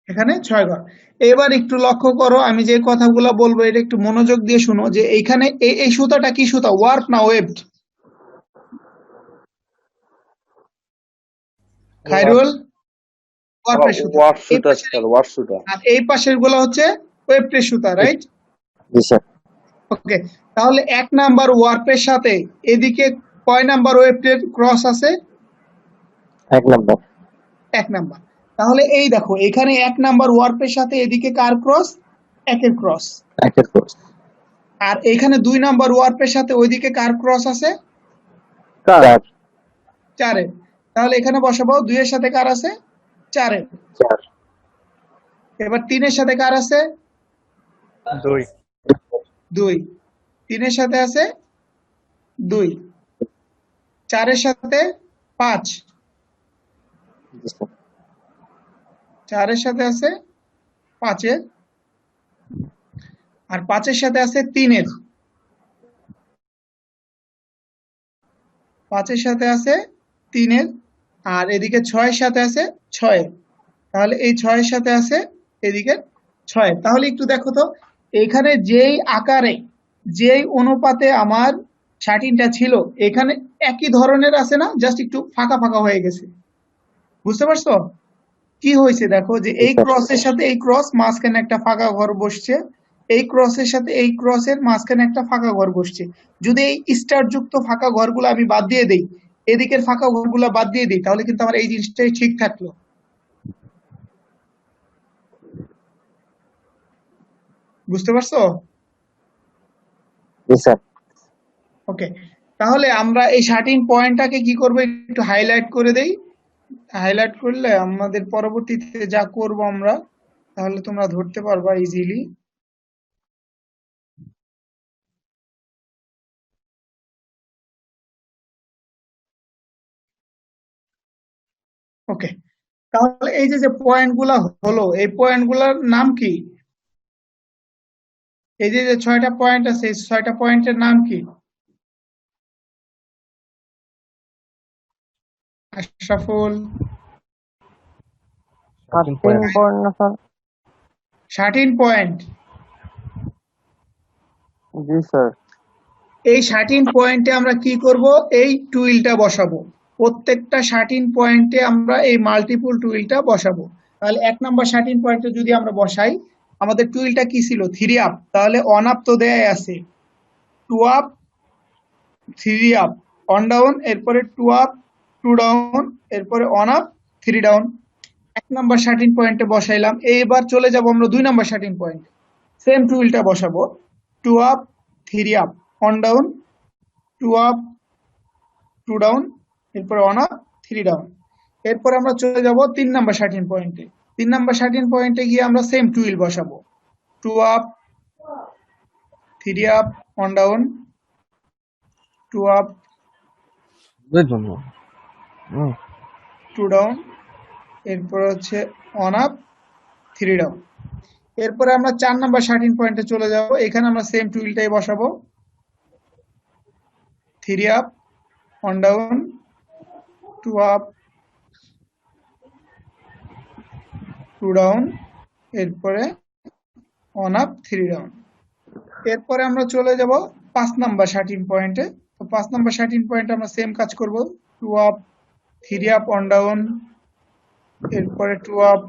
S1: এখানে 6 ঘর। এবার একটু লক্ষ্য করো, আমি যে কথাগুলো বলবো এটা একটু মনোযোগ দিয়ে শুনো, যে এইখানে এই সুতাটা কি সুতা, ওয়ার্প না ওয়েবড? খায়রুল, ওয়ার্পের সুতা।
S5: ওয়াশ
S1: এই
S5: সুতা
S1: পাশের
S5: স্যার, ওয়াশ সুতা।
S1: আর এই পাশের গুলো হচ্ছে ওয়েবটের সুতা, রাইট?
S2: জি স্যার।
S1: ওকে, তাহলে 1 নাম্বার ওয়ার্পের সাথে এদিকে কয় নাম্বার ওয়েবটের ক্রস আছে?
S2: 1 নাম্বার।
S1: 1 নাম্বার। তাহলে এই দেখো এখানে 1 নাম্বার ওয়ার্পের সাথে এদিকে কার ক্রস? 1 এর ক্রস।
S2: 1 এর ক্রস।
S1: আর এইখানে 2 নাম্বার ওয়ার্পের সাথে ওইদিকে কার ক্রস আছে?
S2: 4
S1: 4 এর। তাহলে এখানে বসাবো 2 এর সাথে কার আছে? 4 এর।
S2: 4
S1: এবার 3 এর সাথে কার আছে?
S5: 2
S1: 2। 3 এর সাথে আছে 2। 4 এর সাথে 5। 4 এর সাথে আছে 5 এর। আর 5 এর সাথে আছে 3 এর। 5 এর সাথে আছে 3 এর। আর এদিকে 6 এর সাথে আছে 6 এর। তাহলে এই 6 এর সাথে আছে এদিকে 6 এর। তাহলে একটু দেখো তো এখানে যেই আকারে যেই অনুপাতে আমার শাটিনটা ছিল এখানে একই ধরনের আছে না, জাস্ট একটু ফাঁকা ফাঁকা হয়ে গেছে। বুঝতে পারছো কি হয়েছে? দেখো যে এই ক্রসের সাথে এই ক্রস মাঝখানে একটা ফাঁকা ঘর বসছে, এই ক্রসের সাথে এই ক্রসের মাঝখানে একটা ফাঁকা ঘর বসছে। যদি এই স্টার যুক্ত ফাঁকা ঘরগুলো আমি বাদ দিয়ে দেই, এদিকের ফাঁকা ঘরগুলো বাদ দিয়ে দিই, তাহলে কিন্তু আমার এই জিনিসটাই ঠিক থাকলো। বুঝতে পারছো?
S2: জি স্যার।
S1: ওকে, তাহলে আমরা এই 13 পয়েন্টটাকে কি করব, একটু হাইলাইট করে দেই। হাইলাইট করলে আমাদের পরবর্তীতে যা করব আমরা, তাহলে তোমরা ধরতে পারবা ইজিলি। ওকে, তাহলে এই যে যে পয়েন্টগুলা হলো, এই পয়েন্টগুলোর নাম কি? এই যে যে 6টা পয়েন্ট আছে, এই 6টা পয়েন্টের নাম কি? আশরাফুল?
S2: 13 পয়েন্ট না স্যার?
S1: 13 পয়েন্ট।
S2: জি স্যার।
S1: এই 13 পয়েন্টে আমরা কি করব? এই টুইলটা বসাবো। প্রত্যেকটা 13 পয়েন্টে আমরা এই মাল্টিপল টুইলটা বসাবো। তাহলে 1 নাম্বার 13 পয়েন্টে যদি আমরা বসাই, আমাদের টুইলটা কি ছিল? 3 আপ। তাহলে অন আপ তো দেয়াই আছে, 2 আপ, 3 আপ, অন ডাউন, এরপরে 2 আপ, 2 ডাউন, এরপরে অন আপ, 3 ডাউন। 1 নাম্বার 13 পয়েন্টে বসাইলাম। এইবার চলে যাব আমরা 2 নাম্বার 13 পয়েন্টে। সেম টুইলটা বসাবো, 2 up, 3 up, one down, 2 up, 2 down, এরপরে অন আপ, 3 ডাউন। এরপরে আমরা চলে যাব 3 নাম্বার 13 পয়েন্টে। 3 নাম্বার 13 পয়েন্টে গিয়ে আমরা সেম টুইল বসাবো, 2 up, 3 up, one down, 2 up, 2 down, এরপর হচ্ছে অন আপ, 3 ডাউন। এরপরে আমরা 4 নাম্বার 13 পয়েন্টে চলে যাব। এখানে আমরা সেম টুইলটাই বসাবো, 3 up, one down, 2 up, 2 down, এরপরে অন আপ, 3 ডাউন। এরপরে আমরা চলে যাব 5 নাম্বার 13 পয়েন্টে। তো 5 নাম্বার 13 পয়েন্টে আমরা সেম কাজ করব, 2 আপ, 3 আপ, অন ডাউন, এরপরে 2 আপ,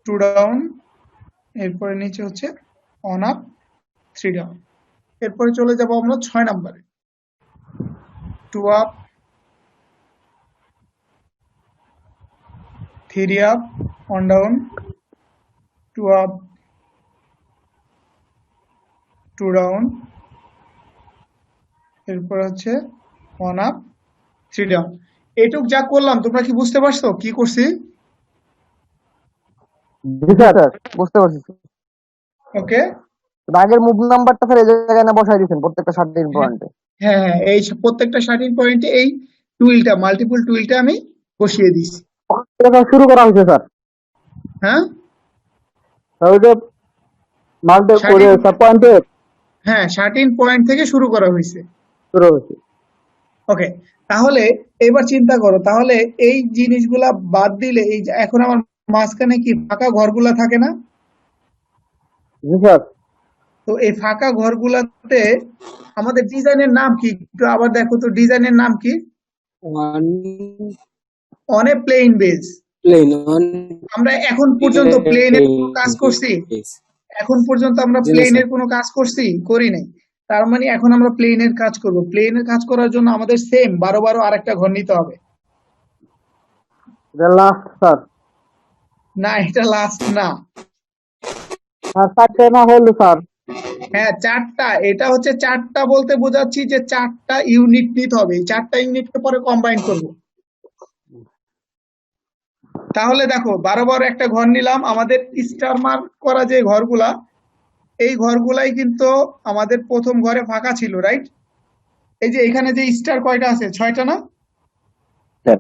S1: 2 ডাউন, এরপরে নিচে হচ্ছে অন আপ, 3 ডাউন। এরপরে চলে যাব আমরা 6 নাম্বারে, 2 up, 3 up, one down, 2 up, 2 down, এরপর হচ্ছে অন আপ, 3 ডাউন। এটুক যা করলাম তোমরা কি বুঝতে পারছো কি করছি?
S2: জি স্যার, বুঝতে পারছি।
S1: ওকে,
S2: আগের মুভ নাম্বারটা স্যার এই জায়গায় না বসাই দিয়েছেন প্রত্যেকটা 13 পয়েন্টে।
S1: হ্যাঁ হ্যাঁ, এই প্রত্যেকটা 13 পয়েন্টে এই টুইলটা, মাল্টিপল টুইলটা আমি বসিয়ে দিছি।
S2: শুরু করা হয়েছে স্যার।
S1: হ্যাঁ,
S2: ওইটা মাল্টি করে স্যার পয়েন্টে
S1: হ্যাঁ 13 পয়েন্ট থেকে শুরু করা হয়েছে।
S2: শুরু হয়েছে।
S1: ওকে, তাহলে এবার চিন্তা করো, তাহলে এই জিনিসগুলা বাদ দিলে এই যে এখন আমার মাঝখানে কি ফাঁকা ঘরগুলা থাকে না?
S2: জি স্যার।
S1: তো এই ফাঁকা ঘরগুলাতে আমাদের ডিজাইনের নাম কি? একটু আবার দেখো তো, ডিজাইনের নাম কি?
S3: One
S1: on a plain base.
S3: Plain on
S1: আমরা এখন পর্যন্ত প্লেনের কোনো কাজ করছি? এখন পর্যন্ত আমরা
S3: জি না,
S1: প্লেনের
S3: স্যার।
S1: কোনো কাজ করছি? করি নাই। তার মানে এখন আমরা প্লেনের কাজ করব। প্লেনের কাজ করার জন্য আমাদের সেম 12 আরেকটা ঘর নিতে হবে।
S2: এটা লাস্ট স্যার।
S1: না, এটা লাস্ট না।
S2: আর 4টে না হলো স্যার।
S1: হ্যাঁ, চারটা। এটা হচ্ছে চারটা বলতে বোঝাচ্ছি যে চারটা ইউনিট নিতে হবে, এই চারটা ইউনিটকে পরে কম্বাইন করব। তাহলে দেখো 12 একটা ঘর নিলাম, আমাদের স্টার মার্ক করা যে ঘরগুলা, এই ঘরগুলাই কিন্তু আমাদের প্রথম ঘরে ফাঁকা ছিল, রাইট? এই যে এখানে যে স্টার কয়টা আছে, 6টা না?
S2: স্যার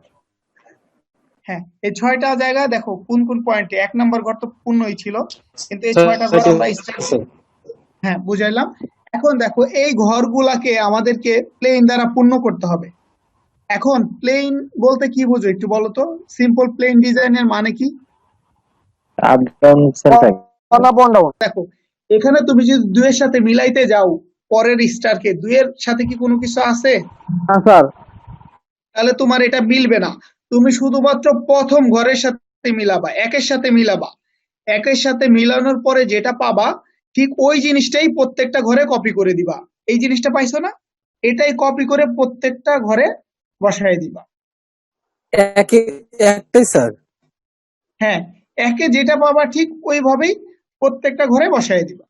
S1: হ্যাঁ, এই 6টা জায়গা দেখো কোন কোন পয়েন্টে। 1 নম্বর ঘর তো পূর্ণই ছিল, কিন্তু এই 6টা ঘর আমরা স্টার, হ্যাঁ বুঝাইলাম। এখন দেখো এই ঘরগুলাকে আমাদেরকে প্লেন দ্বারা পূর্ণ করতে হবে। এখন প্লেন বলতে কি বুঝো একটু বলো তো? সিম্পল প্লেন ডিজাইনের মানে কি?
S2: Up down sir up down.
S1: দেখো এখানে তুমি যদি 2 এর সাথে মিলাইতে যাও পরের স্টারকে, 2 এর সাথে কি কোনো কিছু আছে?
S2: হ্যাঁ স্যার।
S1: তাহলে তোমার এটা মিলবে না। তুমি শুধুমাত্র প্রথম ঘরের সাথে মিলাবা, 1-এর সাথে মিলাবা। 1-এর সাথে মিলানোর পরে যেটা পাবা, ঠিক ওই জিনিসটাই প্রত্যেকটা ঘরে কপি করে দিবা। এই জিনিসটা পাইছো না? এটাই কপি করে প্রত্যেকটা ঘরে বসায় দিবা।
S3: একটাই স্যার।
S1: হ্যাঁ, 1-এ যেটা পাবা ঠিক ওইভাবেই প্রত্যেকটা ঘরে বসায় দিবা,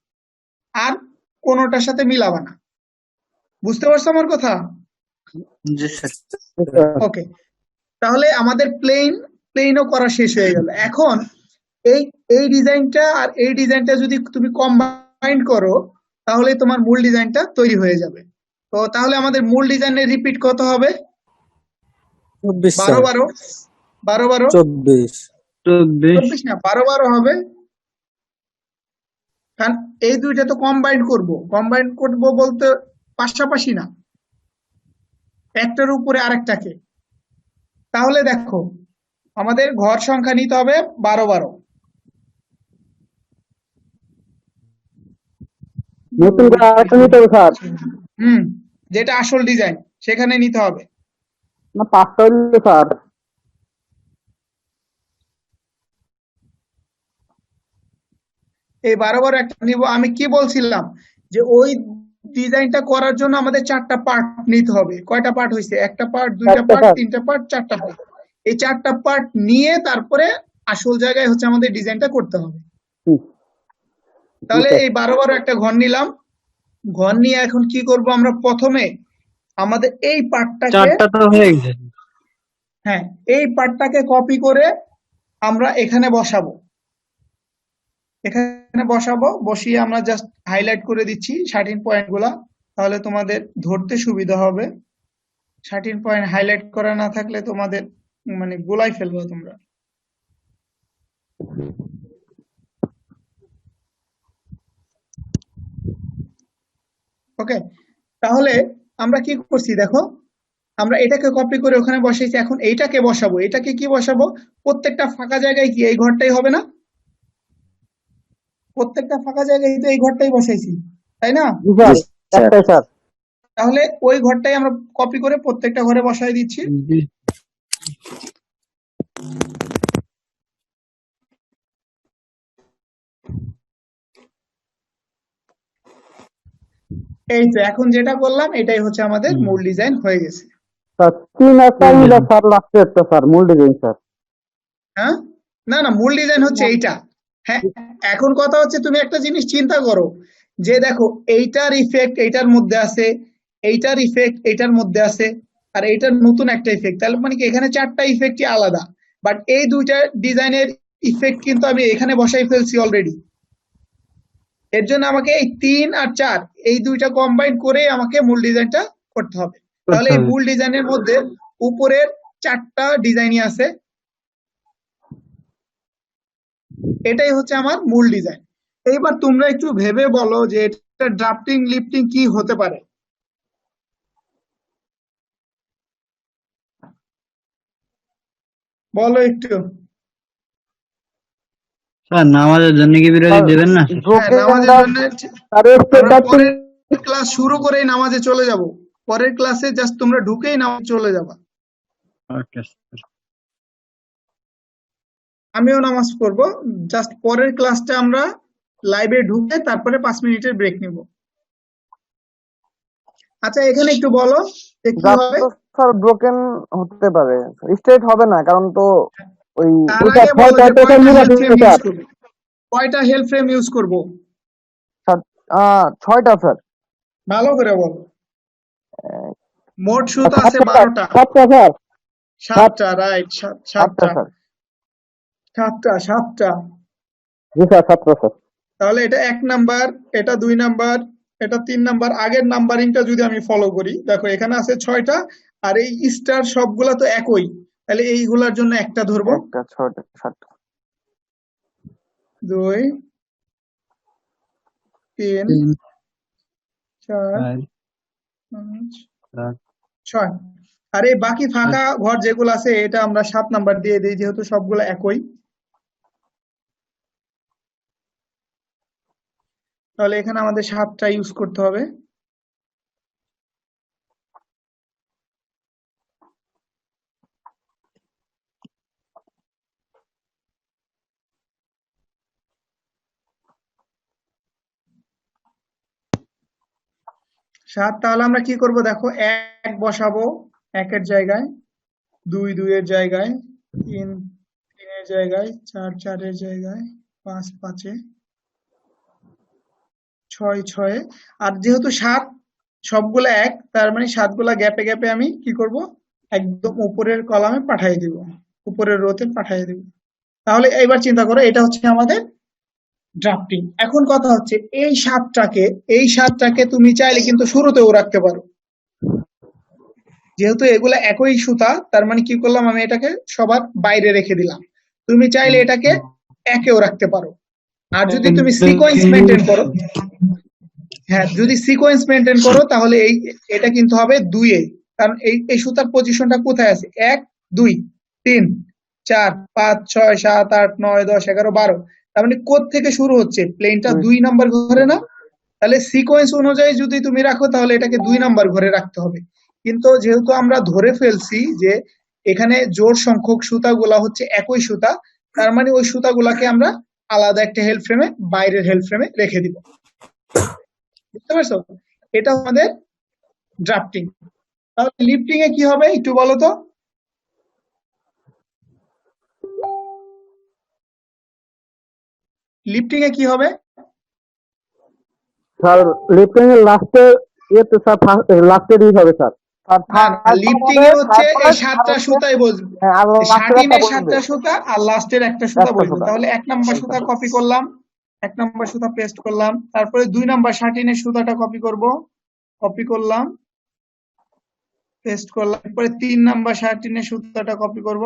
S1: আর কোনোটার সাথে মিলাবা না। বুঝতে পারছো আমার কথা?
S4: জি স্যার।
S1: ওকে, তাহলে আমাদের প্লেনও করা শেষ হয়ে গেল। এখন এই এই ডিজাইনটা আর এই ডিজাইনটা যদি তুমি কম্বাইন করো, তাহলে তোমার মূল ডিজাইনটা তৈরি হয়ে যাবে। তো তাহলে আমাদের মূল ডিজাইনের রিপিট কত হবে?
S3: 24
S1: 12
S3: স্যার।
S1: 12 12 12
S3: 24।
S1: 24 না, 12 12 হবে। কারণ এই দুইটা তো কম্বাইন করব বলতে পাশাপাশি না, একটার উপরে আরেকটাকে। তাহলে দেখো আমাদের ঘর সংখ্যা নিতে হবে 12 12।
S2: নতুন করে আরেকটা নিতে হবে স্যার।
S1: হুম, যেটা আসল ডিজাইন সেখানে নিতে হবে।
S2: না 5টা হইলো স্যার।
S1: এই 12 12 একটা নিব। আমি কি বলছিলাম যে ওই ডিজাইনটা করার জন্য আমাদের 4টা পার্ট নিতে হবে। কয়টা পার্ট হয়েছে? একটা পার্ট, দুইটা
S2: একটা
S1: পার্ট,
S2: স্যার।
S1: 3টা পার্ট, 4টা পার্ট। এই 4টা পার্ট নিয়ে তারপরে আসল জায়গায় হচ্ছে আমাদের ডিজাইনটা করতে হবে।
S2: হুম,
S1: তাহলে
S2: স্যার।
S1: এই 12 12 একটা ঘর নিলাম। ঘর নিয়ে এখন কি করব আমরা? প্রথমে আমাদের এই পার্টটাকে,
S4: চারটা তো হয়ে গেছে।
S1: হ্যাঁ এই পার্টটাকে কপি করে আমরা এখানে বসাবো। এখানে বসাবো, বসিয়ে আমরা জাস্ট হাইলাইট করে দিচ্ছি 13 পয়েন্ট গুলা, তাহলে তোমাদের ধরতে সুবিধা হবে। 13 পয়েন্ট হাইলাইট করা না থাকলে তোমাদের মানে গোলাই ফেলবো তোমরা। ওকে, তাহলে আমরা কি করছি দেখো, আমরা এটাকে কপি করে ওখানে বসাইছি। এখন এইটাকে বসাবো। এটাকে কি বসাবো? প্রত্যেকটা ফাঁকা জায়গায় কি এই ঘরটাই হবে না? প্রত্যেকটা ফাঁকা জায়গায় তো এই ঘরটাই বসাইছি, তাই না?
S2: জি স্যার, একটাই স্যার।
S1: তাহলে ওই ঘরটাই আমরা কপি করে প্রত্যেকটা ঘরে বসাই দিচ্ছি।
S4: জি।
S1: এই তো এখন যেটা করলাম এটাই হচ্ছে আমাদের
S4: হুম।
S1: মূল ডিজাইন হয়ে গেছে।
S2: স্যার 3 আর 4 মিলে স্যার লাস্টে একটা স্যার মূল ডিজাইন স্যার।
S1: হ্যাঁ, না না, মূল ডিজাইন হচ্ছে এইটা। হ্যাঁ, এখন কথা হচ্ছে তুমি একটা জিনিস চিন্তা করো যে দেখো এইটার ইফেক্ট এইটার মধ্যে আছে, এইটার ইফেক্ট এইটার মধ্যে আছে, আর এইটার নতুন একটা ইফেক্ট। তাহলে মানে কি এখানে 4টা ইফেক্টই আলাদা, বাট এই দুইটা ডিজাইনের ইফেক্ট কিন্তু আমি এখানে বসাই ফেলছি অলরেডি। এর জন্য আমাকে এই 3 আর 4 এই দুইটা কম্বাইন করে আমাকে মূল ডিজাইনটা করতে হবে। তাহলে এই মূল ডিজাইনের মধ্যে উপরের 4টা ডিজাইনই আছে, এটাই হচ্ছে আমার মূল ডিজাইন। এইবার তোমরা একটু ভেবে বলো যে এটা ড্রাফটিং লিফটিং কি হতে পারে? বলো একটু।
S4: স্যার নামাজের জন্য কি বিরতি দেবেন না?
S1: হ্যাঁ, নামাজের জন্য
S2: আর একটা
S1: আমরা
S2: কাটিং
S1: পরের ক্লাস শুরু করেই নামাজে চলে যাব। পরের ক্লাসে জাস্ট তোমরা ঢুকেই নামাজে চলে যাবা।
S4: Okay sir.
S1: আমিও নামাজ পড়বো। জাস্ট পরের ক্লাসটা আমরা লাইভে ঢুকে তারপরে 5 মিনিটের ব্রেক নিব। আচ্ছা, এখানে একটু বলো যে কি হবে।
S2: স্যার ব্রোকেন হতে পারে, স্ট্রেট হবে না কারণ তো ওই
S1: তার
S2: এটা
S1: আগে বলো যে
S2: ছয়টা
S1: কয়টা
S2: মিলে
S1: হেল্প ফ্রেম ইউজ
S2: স্যার।
S1: করব, কয়টা হেল্প ফ্রেম ইউজ করব।
S2: স্যার 6টা স্যার।
S1: ভালো করে বল। মোট সুতা আছে 12টা।
S2: 7টা স্যার।
S1: 7টা, রাইট,
S2: সাতটা
S1: 7টা।
S2: স্যার।
S1: 7টা।
S2: জি স্যার, 7টা স্যার।
S1: তাহলে এটা 1 নাম্বার, এটা 2 নাম্বার, এটা 3 নাম্বার। আগের নাম্বারিংটা যদি আমি ফলো করি, দেখো এখানে আছে 6টা, আর এই স্টার সবগুলা তো একই, তাহলে এইগুলার জন্য একটা ধরবো।
S2: 1টা, 6টা, 7টা।
S1: 2, 3,
S4: 3
S1: 4,
S4: 4
S1: 5,
S4: 7
S1: 6। আর এই বাকি ফাঁকা ঘর যেগুলো আছে এটা আমরা 7 নাম্বার দিয়ে দিই, যেহেতু সবগুলো একই। তাহলে এখানে আমাদের 7টা ইউজ করতে হবে। তাহলে আমরা কি করব, দেখো 1 বসাবো 1-এর জায়গায়, 2 2-এর জায়গায়, 3 3-এর জায়গায়, 4 4-এর জায়গায়, 5 5-এ, 6 6-এ। আর যেহেতু 7 সবগুলা এক, তার মানে 7 গুলা গ্যাপে গ্যাপে আমি কি করব, একদম উপরের কলামে পাঠিয়ে দিব, উপরের রোতে পাঠিয়ে দিব। তাহলে এবার চিন্তা করো, এটা হচ্ছে আমাদের ড্রাফটিং। এখন কথা হচ্ছে এই 7টাকে তুমি চাইলে কিন্তু শুরুতেও রাখতে পারো। যেহেতু এগুলা একই সুতা, তার মানে কি করলাম, আমি এটাকে সবার বাইরে রেখে দিলাম। তুমি চাইলে এটাকে একেও রাখতে পারো। আর যদি তুমি সিকোয়েন্স মেনটেন করো, হ্যাঁ, যদি সিকোয়েন্স মেনটেন করো তাহলে এটা কিন্তু হবে 2-এ, কারণ এই সুতার পজিশনটা কোথায় আছে, 1 2 3 4 5 6 7 8 9 10 11 12। তার মানে কোথ থেকে শুরু হচ্ছে, প্লেনটা 2 নাম্বার ঘরে না? তাহলে সিকোয়েন্স অনুযায়ী যদি তুমি রাখো তাহলে এটাকে 2 নাম্বার ঘরে রাখতে হবে। কিন্তু যেহেতু আমরা ধরে ফেলছি যে এখানে জোড় সংখ্যক সুতাগুলা হচ্ছে একই সুতা, তার মানে ওই সুতাগুলাকে আমরা আলাদা একটা হেল্প ফ্রেমে, বাইরের হেল্প ফ্রেমে রেখে দিব। বুঝতে পারছো? এটা আমাদের ড্রাফটিং। তাহলে লিফটিং এ কি হবে একটু বলো তো। লিফটিং এ কি হবে?
S2: স্যার লিফটিং এর লাস্টে ইয়েতে স্যার, লাস্টের ই হবে স্যার।
S1: না না, লিফটিং এ হচ্ছে এই 7টা সুতাই বসবে।
S2: আর লাস্টের একটা
S1: 7
S2: বসবে।
S1: 7টা সুতা আর লাস্টের একটা সুতা
S2: একটা
S1: বসবে।
S2: সুতা।
S1: তাহলে 1 নাম্বার সুতা কপি করলাম, 1 নাম্বার সুতা পেস্ট করলাম, তারপরে 2 নাম্বার 13 সুতাটা কপি করলাম, পেস্ট করলাম। এরপরে 3 নাম্বার 13 সুতাটা কপি করব,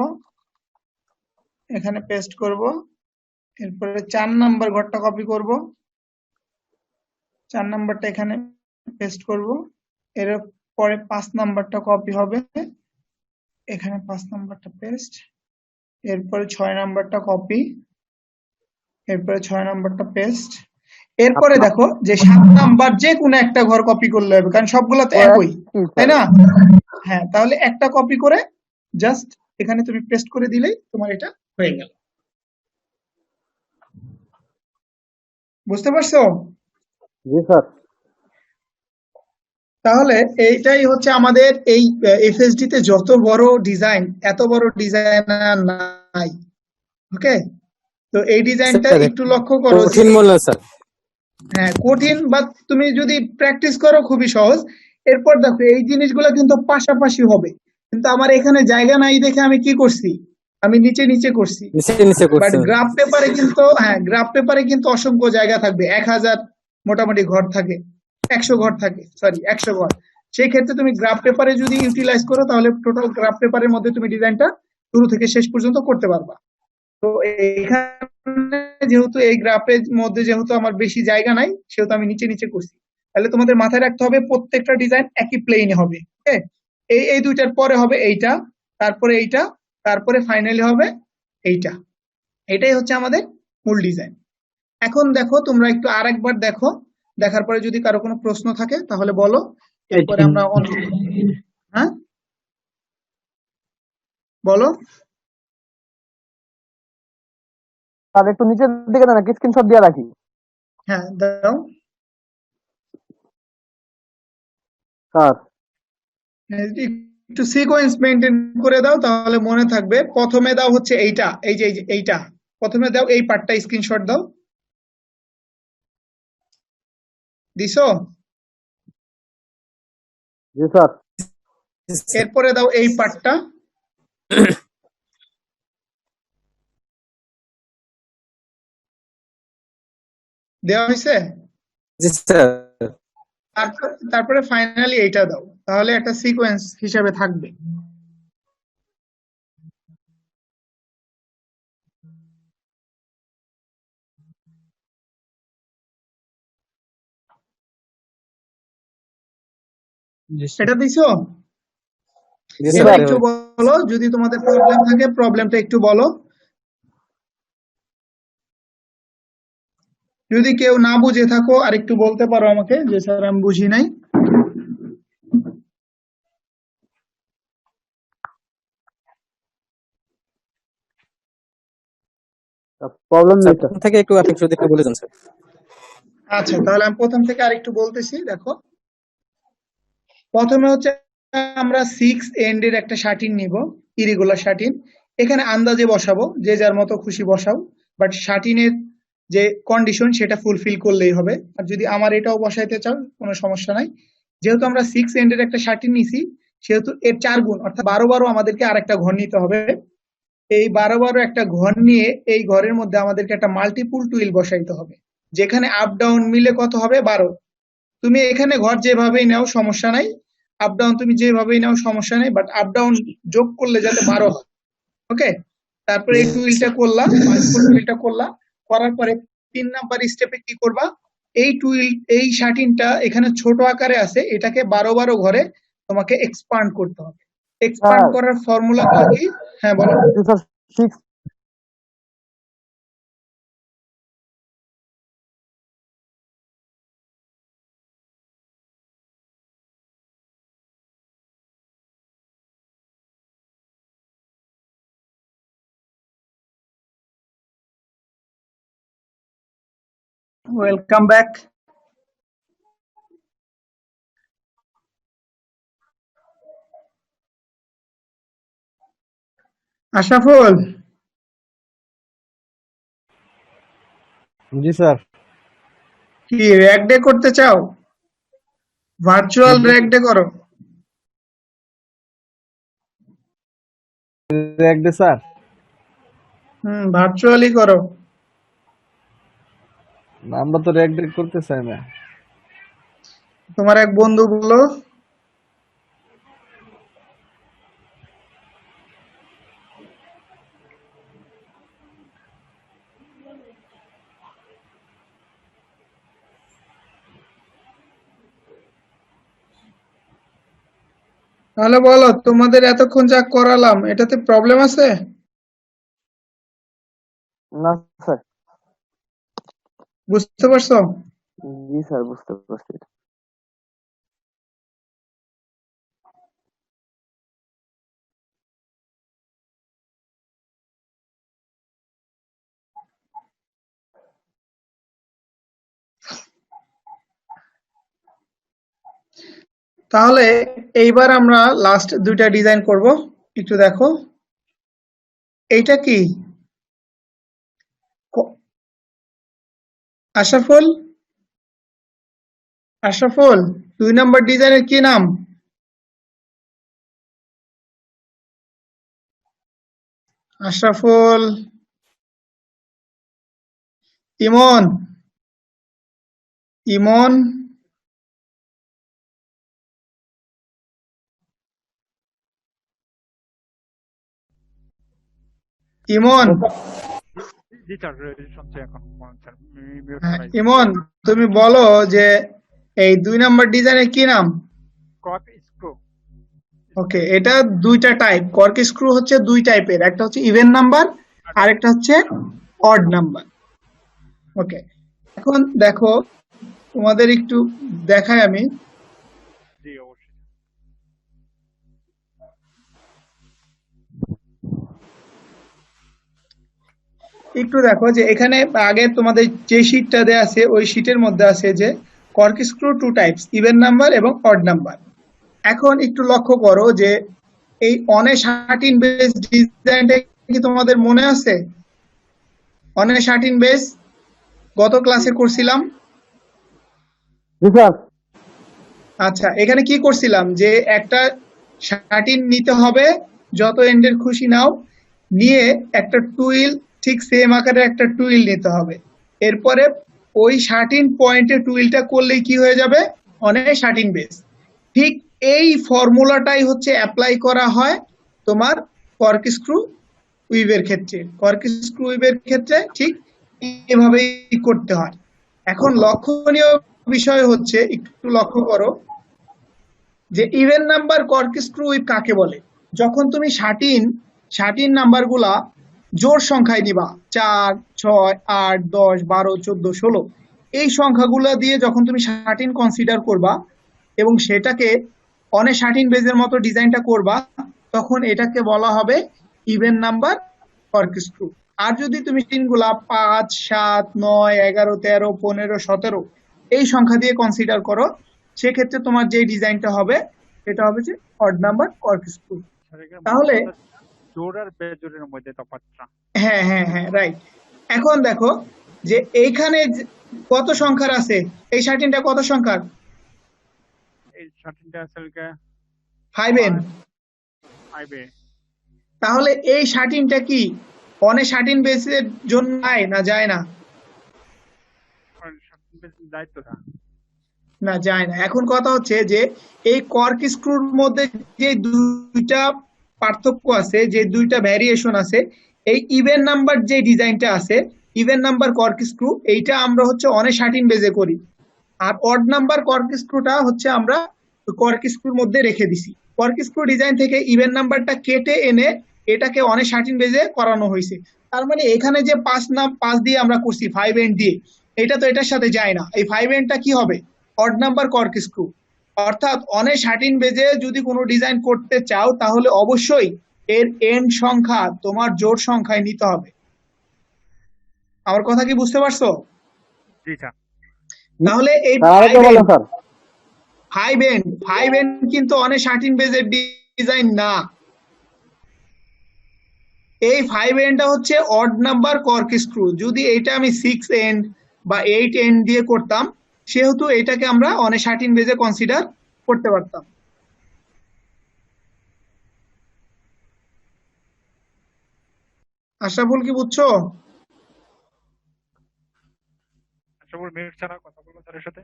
S1: এখানে পেস্ট করব। এরপরে 4 নাম্বার ঘরটা কপি করব, 4 নাম্বারটা এখানে পেস্ট করব। এরপরে 5 নাম্বারটা কপি হবে, এখানে 5 নাম্বারটা পেস্ট। এরপরে 6 নাম্বারটা কপি, এরপরে 6 নাম্বারটা পেস্ট। এরপরে দেখো যে 7 নাম্বার যে কোনো একটা ঘর কপি করলে হবে, কারণ সবগুলো তো একই, তাই না? হ্যাঁ, তাহলে একটা কপি করে জাস্ট এখানে তুমি পেস্ট করে দিলেই তোমার এটা হয়ে গেল। বুঝতে পারছো?
S2: জি স্যার।
S1: তাহলে এইটাই হচ্ছে আমাদের এই এফএসডি তে যত বড় ডিজাইন, এত বড় ডিজাইন আর নাই। ওকে, তো এই ডিজাইনটা
S3: স্যার
S1: একটু লক্ষ্য করো যে
S3: কঠিন বললেন স্যার।
S1: হ্যাঁ কঠিন, বা তুমি যদি প্র্যাকটিস করো খুবই সহজ। এরপর দেখো এই জিনিসগুলো কিন্তু পাশাপাশি হবে, কিন্তু আমার এখানে জায়গা নাই দেখে আমি কি করছি, আমি নিচে নিচে করছি।
S3: নিচে নিচে
S1: বাট
S3: করছেন।
S1: গ্রাফ পেপারে কিন্তু, হ্যাঁ, গ্রাফ পেপারে কিন্তু অসংখ্য জায়গা থাকবে, 1000 মোটামুটি ঘর থাকে, 100 ঘর থাকে, সরি 100 ঘর। সেই ক্ষেত্রে তুমি গ্রাফ পেপারে যদি ইউটিলাইজ করো তাহলে টোটাল গ্রাফ পেপারের মধ্যে তুমি ডিজাইনটা শুরু থেকে শেষ পর্যন্ত করতে পারবা। তো এখানে যেহেতু এই গ্রাফের মধ্যে যেহেতু আমার বেশি জায়গা নাই, সেহেতু আমি নিচে নিচে করছি। তাহলে তোমাদের মাথায় রাখতে হবে প্রত্যেকটা ডিজাইন একই প্লেনে হবে। ওকে, এই দুইটার পরে হবে এইটা, তারপরে এইটা, তারপরে ফাইনালি হবে এইটা। এটাই হচ্ছে আমাদের মূল ডিজাইন। এখন দেখো তোমরা একটু আরেকবার দেখো, দেখার পরে যদি কারো কোনো প্রশ্ন থাকে তাহলে বলো, এরপরে আমরা হ্যাঁ বলো।
S2: স্যার একটু নিচের দিকে দেন, স্ক্রিনশট দিয়ে রাখি।
S1: হ্যাঁ দাও।
S2: স্যার
S1: একটু সিকোয়েন্স মেনটেন করে দাও, তাহলে মনে থাকবে। প্রথমে দাও হচ্ছে এইটা, এই যে এইটা প্রথমে দাও, এই পার্টটা স্ক্রিনশট দাও। দিছো?
S2: জি স্যার।
S1: এরপরে দাও এই পার্টটা। দেওয়া হয়েছে?
S3: জি স্যার।
S1: তারপরে ফাইনালি এইটা দাও, তাহলে একটা সিকোয়েন্স হিসাবে থাকবে।
S4: জি স্যার।
S1: এটা দিছো?
S3: জি
S1: এবার
S3: স্যার।
S1: একটু বলো, যদি তোমাদের প্রবলেম থাকে প্রবলেমটা একটু বলো। যদি কেউ না বুঝে থাকো আর একটু বলতে পারো আমাকে যে স্যার আমি বুঝি নাই।
S2: প্রবলেম
S3: স্যার
S2: নেই স্যার।
S3: প্রথম থেকে একটু আপনি যদি একটু বলে দেন স্যার।
S1: আচ্ছা, তাহলে আমি প্রথম থেকে আরেকটু বলতেছি, দেখো। প্রথমে হচ্ছে আমরা 6 এন্ডের একটা শাটিন নিব, ইরেগুলার শাটিন। এখানে আন্দাজে বসাবো, যে যার মতো খুশি বসাও, বাট শাটিনের যে কন্ডিশন সেটা ফুলফিল করলেই হবে। আর যদি আমার এটাও বসাইতে চাও কোনো সমস্যা নাই। যেহেতু আমরা 6 এন্ডের একটা শাটিন নিছি, সেহেতু এর 4 গুণ অর্থাৎ 12 আমাদেরকে আরেকটা ঘর নিতে হবে। এই 12 একটা ঘর নিয়ে এই ঘরের মধ্যে আমাদেরকে একটা মাল্টিপুল টুইল বসাইতে হবে, যেখানে আপ ডাউন মিলে কত হবে? 12। তুমি এখানে ঘর যেভাবেই নাও সমস্যা নাই, আপ ডাউন তুমি যেভাবেই নাও সমস্যা নেই, বাট আপ ডাউন যোগ করলে যাতে 12 হয়। ওকে, তারপরে এই টুইলটা করলা, মাল্টিপল টুইলটা করলা, করার পরে 3 নাম্বার স্টেপে কি করবা? এই টুইল, এই শাটিনটা এখানে ছোট আকারে আছে, এটাকে 12 ঘরে তোমাকে এক্সপান্ড করতে হবে। এক্সপান্ড
S2: স্যার
S1: করার ফর্মুলা কি? হ্যাঁ বলো।
S2: জি স্যার, 6
S1: ওয়েলকাম ব্যাক। আশরাফুল,
S2: জি স্যার।
S1: কি র্যাক ডে করতে চাও? ভার্চুয়াল র্যাক ডে করো।
S2: এক ডে স্যার।
S1: ভার্চুয়ালি করো।
S2: আমরা তো র্যাক ডেক করতে চাই না।
S1: তোমার এক বন্ধু বললো। তাহলে বলো, তোমাদের এতক্ষণ যা করালাম এটাতে প্রবলেম আছে?
S2: না স্যার।
S1: বুঝতে পারছো?
S2: জি স্যার, বুঝতে পারছি।
S1: তাহলে এইবার আমরা লাস্ট 2টা ডিজাইন করব। একটু দেখো, এইটা কি? ক- আশরাফুল, আশরাফুল, 2 নাম্বার ডিজাইনের কি নাম? আশরাফুল, ইমন, ইমন, ইমন।
S6: জি স্যার, শুনছি এখন স্যার, মিউট
S1: হ্যাঁ,
S6: করাই।
S1: ইমন, তুমি বলো যে এই 2 নাম্বার ডিজাইনের কি নাম?
S6: কট স্ক্রু।
S1: ওকে, এটা 2টা টাইপ। কর্ক স্ক্রু হচ্ছে 2 টাইপের, একটা হচ্ছে ইভেন নাম্বার আর একটা হচ্ছে অড নাম্বার। ওকে, এখন দেখো, তোমাদের একটু দেখাই আমি।
S6: জি অবশ্যই।
S1: একটু দেখো যে এখানে আগে তোমাদের যে শীটটা দেয়া আছে ওই শীটের মধ্যে আছে যে cork screw 2 types, even number এবং অড নাম্বার। এখন একটু লক্ষ্য করো যে এই অনে 13 বেস ডিজাইনটা কি তোমাদের মনে আছে? অনে 13 বেস গত ক্লাসে করছিলাম।
S2: জি স্যার।
S1: আচ্ছা, এখানে কি করছিলাম যে একটা 13 নিতে হবে, যত এন্ডের খুশি নাও, নিয়ে একটা টুইল, ঠিক সেম আকারের একটা টুইল নিতে হবে। এরপরে ওই 13 পয়েন্টে টুইলটা করলেই কি হয়ে যাবে, অনেক 13 বেস। ঠিক এই ফর্মুলাটাই হচ্ছে অ্যাপ্লাই করা হয় তোমার কর্ক স্ক্রু উইভের ক্ষেত্রে। কর্ক স্ক্রু উইভের ক্ষেত্রে ঠিক এভাবেই করতে হয়। এখন লক্ষণীয় বিষয় হচ্ছে, একটু লক্ষ্য করো যে even number corkscrew we've কাকে বলে। যখন তুমি 13 নাম্বার গুলা জোড় সংখ্যায় নিবা, 4, 6, 8, 10, 12, 14, 16, এই সংখ্যাগুলো দিয়ে যখন তুমি 13 কনসিডার করবা এবং সেটাকে অনে 13 বেজের মতো ডিজাইনটা করবা, তখন এটাকে বলা হবে ইভেন নাম্বার কর্ক স্ক্রু। আর যদি তুমি 3 গুলা 5, 7, 9, 11, 13, 15, 17 এই সংখ্যা দিয়ে কনসিডার করো, সেক্ষেত্রে তোমার যে ডিজাইনটা হবে সেটা হবে যে odd number cork screw.
S6: Sir এখানে
S1: তাহলে
S6: জোড় আর বেজোড়ের মধ্যে তফাৎটা।
S1: হ্যাঁ হ্যাঁ হ্যাঁ, রাইট। এখন দেখো যে এইখানে কত সংখ্যার আছে, এই 13টা কত সংখ্যার?
S6: এই 13টা আসলে
S1: 5n।
S6: 5 এ।
S1: তাহলে এই 13টা কি অনে 13 বেসের জন্য যায় না যায় না?
S6: 13 বেস দায়িত্বটা।
S1: না, যায় না। এখন কথা হচ্ছে যে এই কর্ক স্ক্রুর মধ্যে যে দুইটা পার্থক্য আছে, যে দুইটা ভ্যারিয়েশন আছে, এই ইভেন নাম্বার যে ডিজাইনটা আছে, ইভেন নাম্বার কর্ক স্ক্রু, এইটা আমরা হচ্ছে অনে 13 বেজে করি। আর অড নাম্বার কর্ক স্ক্রুটা হচ্ছে আমরা কর্ক স্ক্রুর মধ্যে রেখে দিছি। কর্ক স্ক্রু ডিজাইন থেকে ইভেন নাম্বারটা কেটে এনে এটাকে অনে 13 বেজে করানো হয়েছে। তার মানে এখানে যে 5 দিয়ে আমরা করছি 5n দিয়ে, এটা তো এটার সাথে যায় না। এই 5nটা কি হবে, অড নাম্বার কর্ক স্ক্রু। অর্থাৎ অনে 13 বেজে যদি কোনো ডিজাইন করতে চাও, তাহলে অবশ্যই এর এন্ড সংখ্যা তোমার জোড় সংখ্যায় নিতে হবে। আমার কথা কি বুঝতে পারছো?
S6: জি স্যার।
S1: তাহলে এই
S2: স্যার আরেকটা বলেন স্যার।
S1: 5n কিন্তু অনেক 13 বেজের ডিজাইন না। এই 5nটা হচ্ছে অড নাম্বার কর্ক স্ক্রু। যদি এটা আমি 6n বা 8n দিয়ে করতাম, সেহেতু এটাকে আমরা অনেক 13 বেজে কনসিডার করতে পারতাম। আশরাফুল, কি বুঝছো?
S6: আশরাফুল মিউট ছাড়া কথা বলো স্যারের সাথে।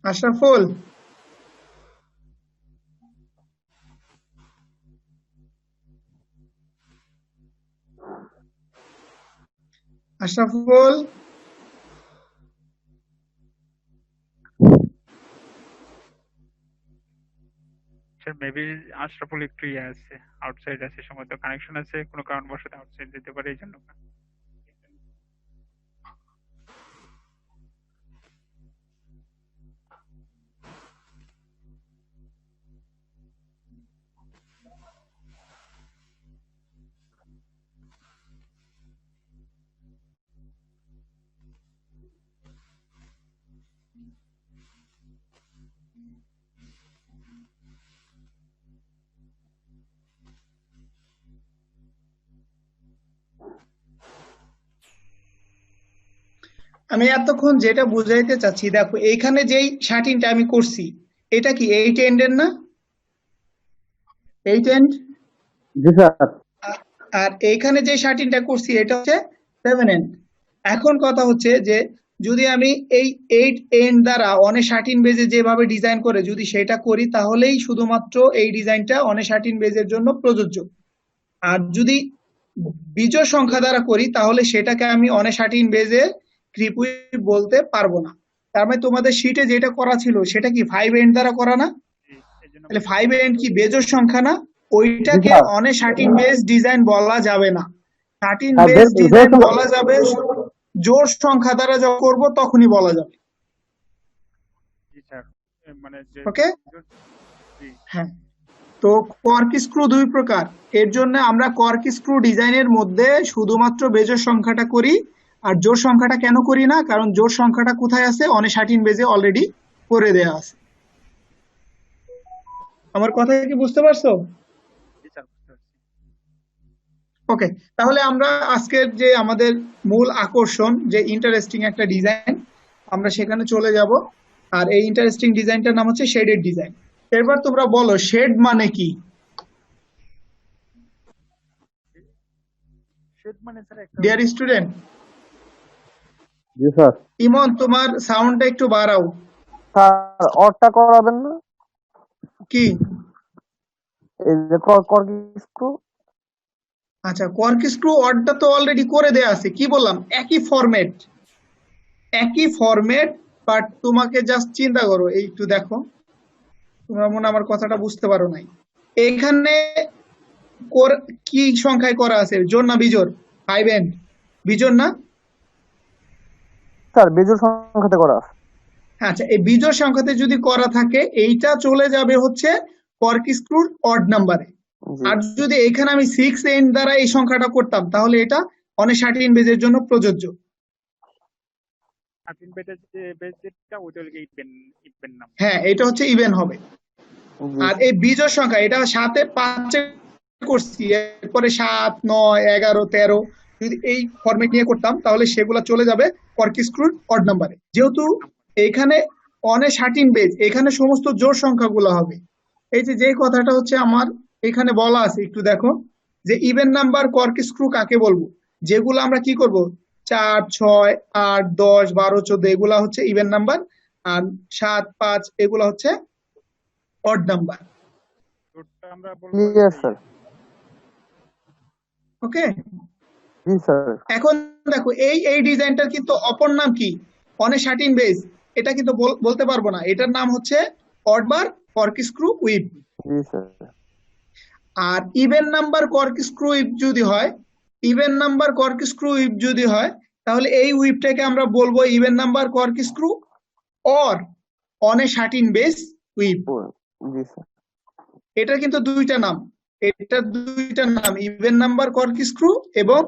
S1: আশরাফুল, আশরাফুল,
S6: স্যার মেবি আশরাফুল একটু ইয়ে আছে, আউটসাইড আছে, সম্ভবত কানেকশন আছে, কোনো কারণবশত আউটসাইড যেতে পারে, এই জন্য।
S1: আমি এতক্ষণ যেটা বুঝাইতে চাচ্ছি, দেখো এইখানে যেই 13টা আমি করছি, এটা কি 8 এন্ডের না? 8 এন্ড।
S2: G sir.
S1: আর এইখানে যে 13টা করছি এটা হচ্ছে 7n। এখন কথা হচ্ছে যে যদি আমি এই 8n দ্বারা অনে 13 বেজে যেভাবে ডিজাইন করে যদি সেটা করি, তাহলেই শুধুমাত্র এই ডিজাইনটা অনে 13 বেজের জন্য প্রযোজ্য। আর যদি বিজোড় সংখ্যা দ্বারা করি, তাহলে সেটাকে আমি অনে 13 বেজে ক্রিপুই বলতে পারবো না। তার মানে তোমাদের শীটে যেটা করা ছিল সেটা কি 5n দ্বারা করা না?
S6: এই জন্য
S1: তাহলে 5n কি বেজোড় সংখ্যা না?
S2: জি
S1: ওইটাকে
S2: স্যার।
S1: অনে 13 বেজ ডিজাইন বলা যাবে না। 13
S2: আর
S1: বেজ
S2: জোড়
S1: ডিজাইন
S2: সংখ্যা।
S1: বলা যাবে জোড় সংখ্যা দ্বারা যখন করবো তখনই বলা যাবে।
S6: জি স্যার, মানে যে
S1: ওকে,
S6: জি
S1: হ্যাঁ। তো কর্ক স্ক্রু দুই প্রকার। এর জন্য আমরা কর্ক স্ক্রু ডিজাইনের মধ্যে শুধুমাত্র বেজোড় সংখ্যাটা করি। আর জোড় সংখ্যাটা কেন করি না? কারণ জোড় সংখ্যাটা কোথায় আছে, অনে 13 বেজে অলরেডি করে দেয়া আছে। আমার কথা কি বুঝতে পারছো?
S6: জি স্যার, বুঝতে পারছি।
S1: ওকে, তাহলে আমরা আজকের যে আমাদের মূল আকর্ষণ, যে ইন্টারেস্টিং একটা ডিজাইন, আমরা সেখানে চলে যাব। আর এই ইন্টারেস্টিং ডিজাইনটার নাম হচ্ছে শেডেড ডিজাইন। এবার তোমরা বলো শেড মানে কি?
S6: শেড মানে স্যার একটা
S1: ডিয়ার স্টুডেন্ট,
S2: জি স্যার।
S1: ইমন তোমার সাউন্ডটা একটু বাড়াও।
S2: স্যার অরটা করাবেন না?
S1: কি?
S2: এই যে কর্কি স্ক্রু।
S1: আচ্ছা, কর্ক স্ক্রু অর্ডার তো অলরেডি করে দেয়া আছে। কি বললাম? একই ফরম্যাট, একই ফরম্যাট, বাট তোমাকে জাস্ট চিন্তা করো, এই একটু দেখো, তোমরা মনে হয় আমার কথাটা বুঝতে পারো নাই। এখানে কি সংখ্যায় করা আছে? জোড় না বিজোড়? 5 এন্ড বিজোড় না?
S2: স্যার বিজুর সংখ্যাতে করা আছে।
S1: আচ্ছা, এই বিজোড় সংখ্যাতে যদি করা থাকে এইটা চলে যাবে হচ্ছে কর্ক স্ক্রুর অড নাম্বারে।
S2: জি
S1: আর যদি এখানে আমি 6 এন্ড দ্বারা এই সংখ্যাটা করতাম তাহলে এটা অনেক 13 বেজের জন্য প্রযোজ্য।
S6: 13 বেজ যেটা ওইটা হলো ইভেন নাম্বার।
S1: হ্যাঁ, এটা হচ্ছে ইভেন হবে।
S2: জি
S1: আর এই বিজোড় সংখ্যা এটা 7 এ 5 করছি, এরপরে 7, 9, 11, 13 যদি এই ফরম্যাট নিয়ে করতাম তাহলে সেগুলো চলে যাবে কর্ক স্ক্রুর অড নাম্বারে। যেহেতু এখানে অনেক 13 বেজ, এখানে সমস্ত জোড় সংখ্যাগুলো হবে। এই যে কথাটা হচ্ছে আমার এখানে বলা আছে, একটু দেখো যে ইভেন নাম্বার কর্ক স্ক্রু কাকে বলবো? যেগুলো আমরা কি করব 4, 6, 8, 10, 12, 14 এগুলা হচ্ছে ইভেন নাম্বার, আর 7, 5 এগুলা হচ্ছে অড নাম্বার।
S6: জোড়টা আমরা বলবো
S2: ক্লিয়ার স্যার।
S1: ওকে,
S2: জি স্যার।
S1: এখন দেখো এই ডিজাইনটার কিন্তু অপর নাম কি? অনেক 13 বেজ। এটা কিন্তু বলতে পারবো না, এটার নাম হচ্ছে odd bar corkscrew weave.
S2: জি স্যার।
S1: আর even number corkscrew weave যদি হয়, even number corkscrew weave যদি হয় তাহলে এই উইভটাকে আমরা বলবো even number corkscrew or on 13 base we've.
S2: জি স্যার।
S1: এটা কিন্তু দুইটা নাম, এটা দুইটা নাম, ইভেন নাম্বার কর্ক স্ক্রু এবং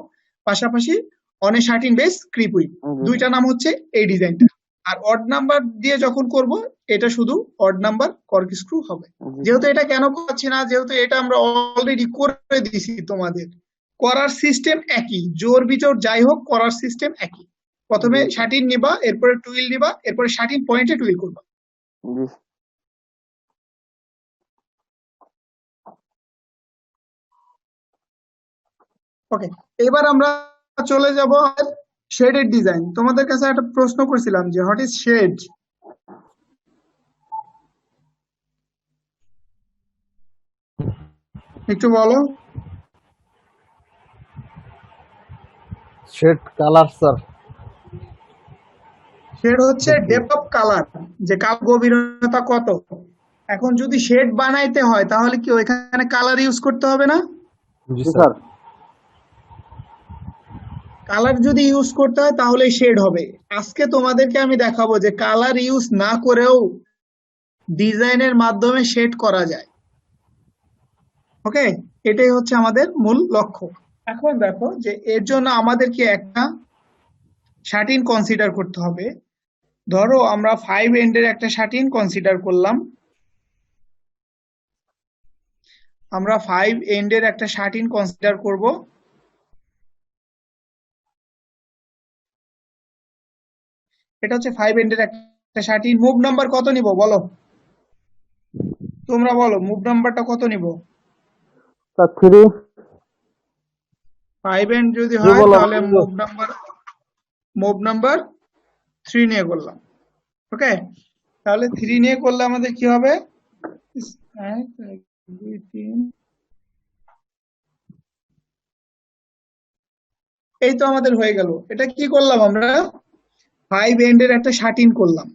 S1: পাশাপাশি অনে 13 বেজ ক্রিপ উইভ, দুইটা নাম হচ্ছে এই ডিজাইনটা। আর অড নাম্বার দিয়ে যখন করব এটা শুধু অড নাম্বার কর্ক স্ক্রু হবে। যেহেতু এটা কেন করছি না, যেহেতু এটা আমরা অলরেডি করে দিয়েছি, তোমাদের করার সিস্টেম একই, জোর বিজোড় যাই হোক করার সিস্টেম একই। প্রথমে 13 নিবা, এরপরে টুইল নিবা, এরপরে 13 পয়েন্টে টুইল করবা।
S2: জি
S1: ওকে, এবার আমরা চলে যাব শেডেড ডিজাইন। তোমাদের কাছে একটা প্রশ্ন করছিলাম যে হোয়াট ইজ শেড? একটু বলো।
S2: Shade colour sir.
S1: শেড হচ্ছে ডেপথ অফ কালার, যে কাল গভীরতা কত। এখন যদি শেড বানাইতে হয় তাহলে কি ওইখানে কালার ইউজ করতে হবে না?
S2: জি স্যার।
S1: কালার যদি ইউজ করতে হয় তাহলে শেড হবে। আজকে তোমাদেরকে আমি দেখাবো যে কালার ইউজ না করেও ডিজাইনের মাধ্যমে শেড করা যায়। ওকে, এটাই হচ্ছে আমাদের মূল লক্ষ্য। এখন দেখো যে এর জন্য আমাদেরকে একটা 13 কনসিডার করতে হবে। ধরো আমরা 5 এন্ডের একটা 13 কনসিডার করলাম, আমরা 5 এন্ডের একটা 13 কনসিডার করব। এটা হচ্ছে 5 এন্ডের একটা 13। মুভ নাম্বার কত নিব বলো? তোমরা বলো মুভ নাম্বারটা কত নিব?
S2: স্যার 3।
S1: 5 এন্ড যদি হয়
S2: বলো।
S1: তাহলে মুভ নাম্বার 3 নিয়ে করলাম। ওকে, তাহলে 3 নিয়ে করলে আমাদের কি হবে? 1 2 3, এই তো আমাদের হয়ে গেল। এটা কি করলাম আমরা? 5 এন্ডের একটা 13 করলাম।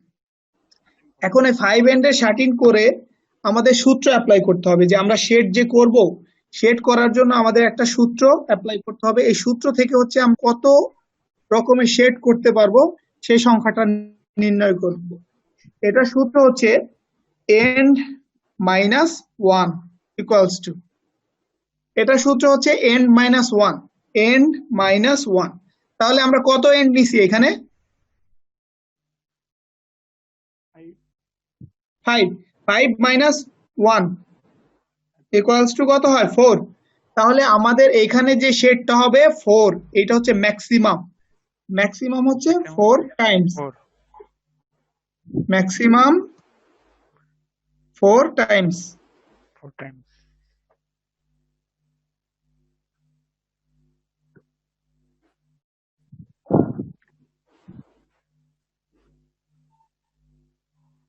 S1: এখন এই 5 এন্ডের 13 করে আমাদের সূত্র অ্যাপ্লাই করতে হবে, যে আমরা শেড যে করব, শেড করার জন্য আমাদের একটা সূত্র অ্যাপ্লাই করতে হবে। এই সূত্র থেকে হচ্ছে আমরা কত রকমের শেড করতে পারবো সেই সংখ্যাটা নির্ণয় করব। এটা সূত্র হচ্ছে এন্ড মাইনাস 1 ইকুয়ালস টু, এটা সূত্র হচ্ছে এন্ড মাইনাস 1, এন্ড মাইনাস 1। তাহলে আমরা কত এন্ড নিছি এখানে? 5, 5 মাইনাস 1 ইকুয়ালস টু কত হয়? 4। তাহলে আমাদের এখানে যে শেডটা হবে 4, এটা হচ্ছে ম্যাক্সিমাম। ম্যাক্সিমাম হচ্ছে 4 টাইমস। Maximum 4 Times.
S6: 4 times.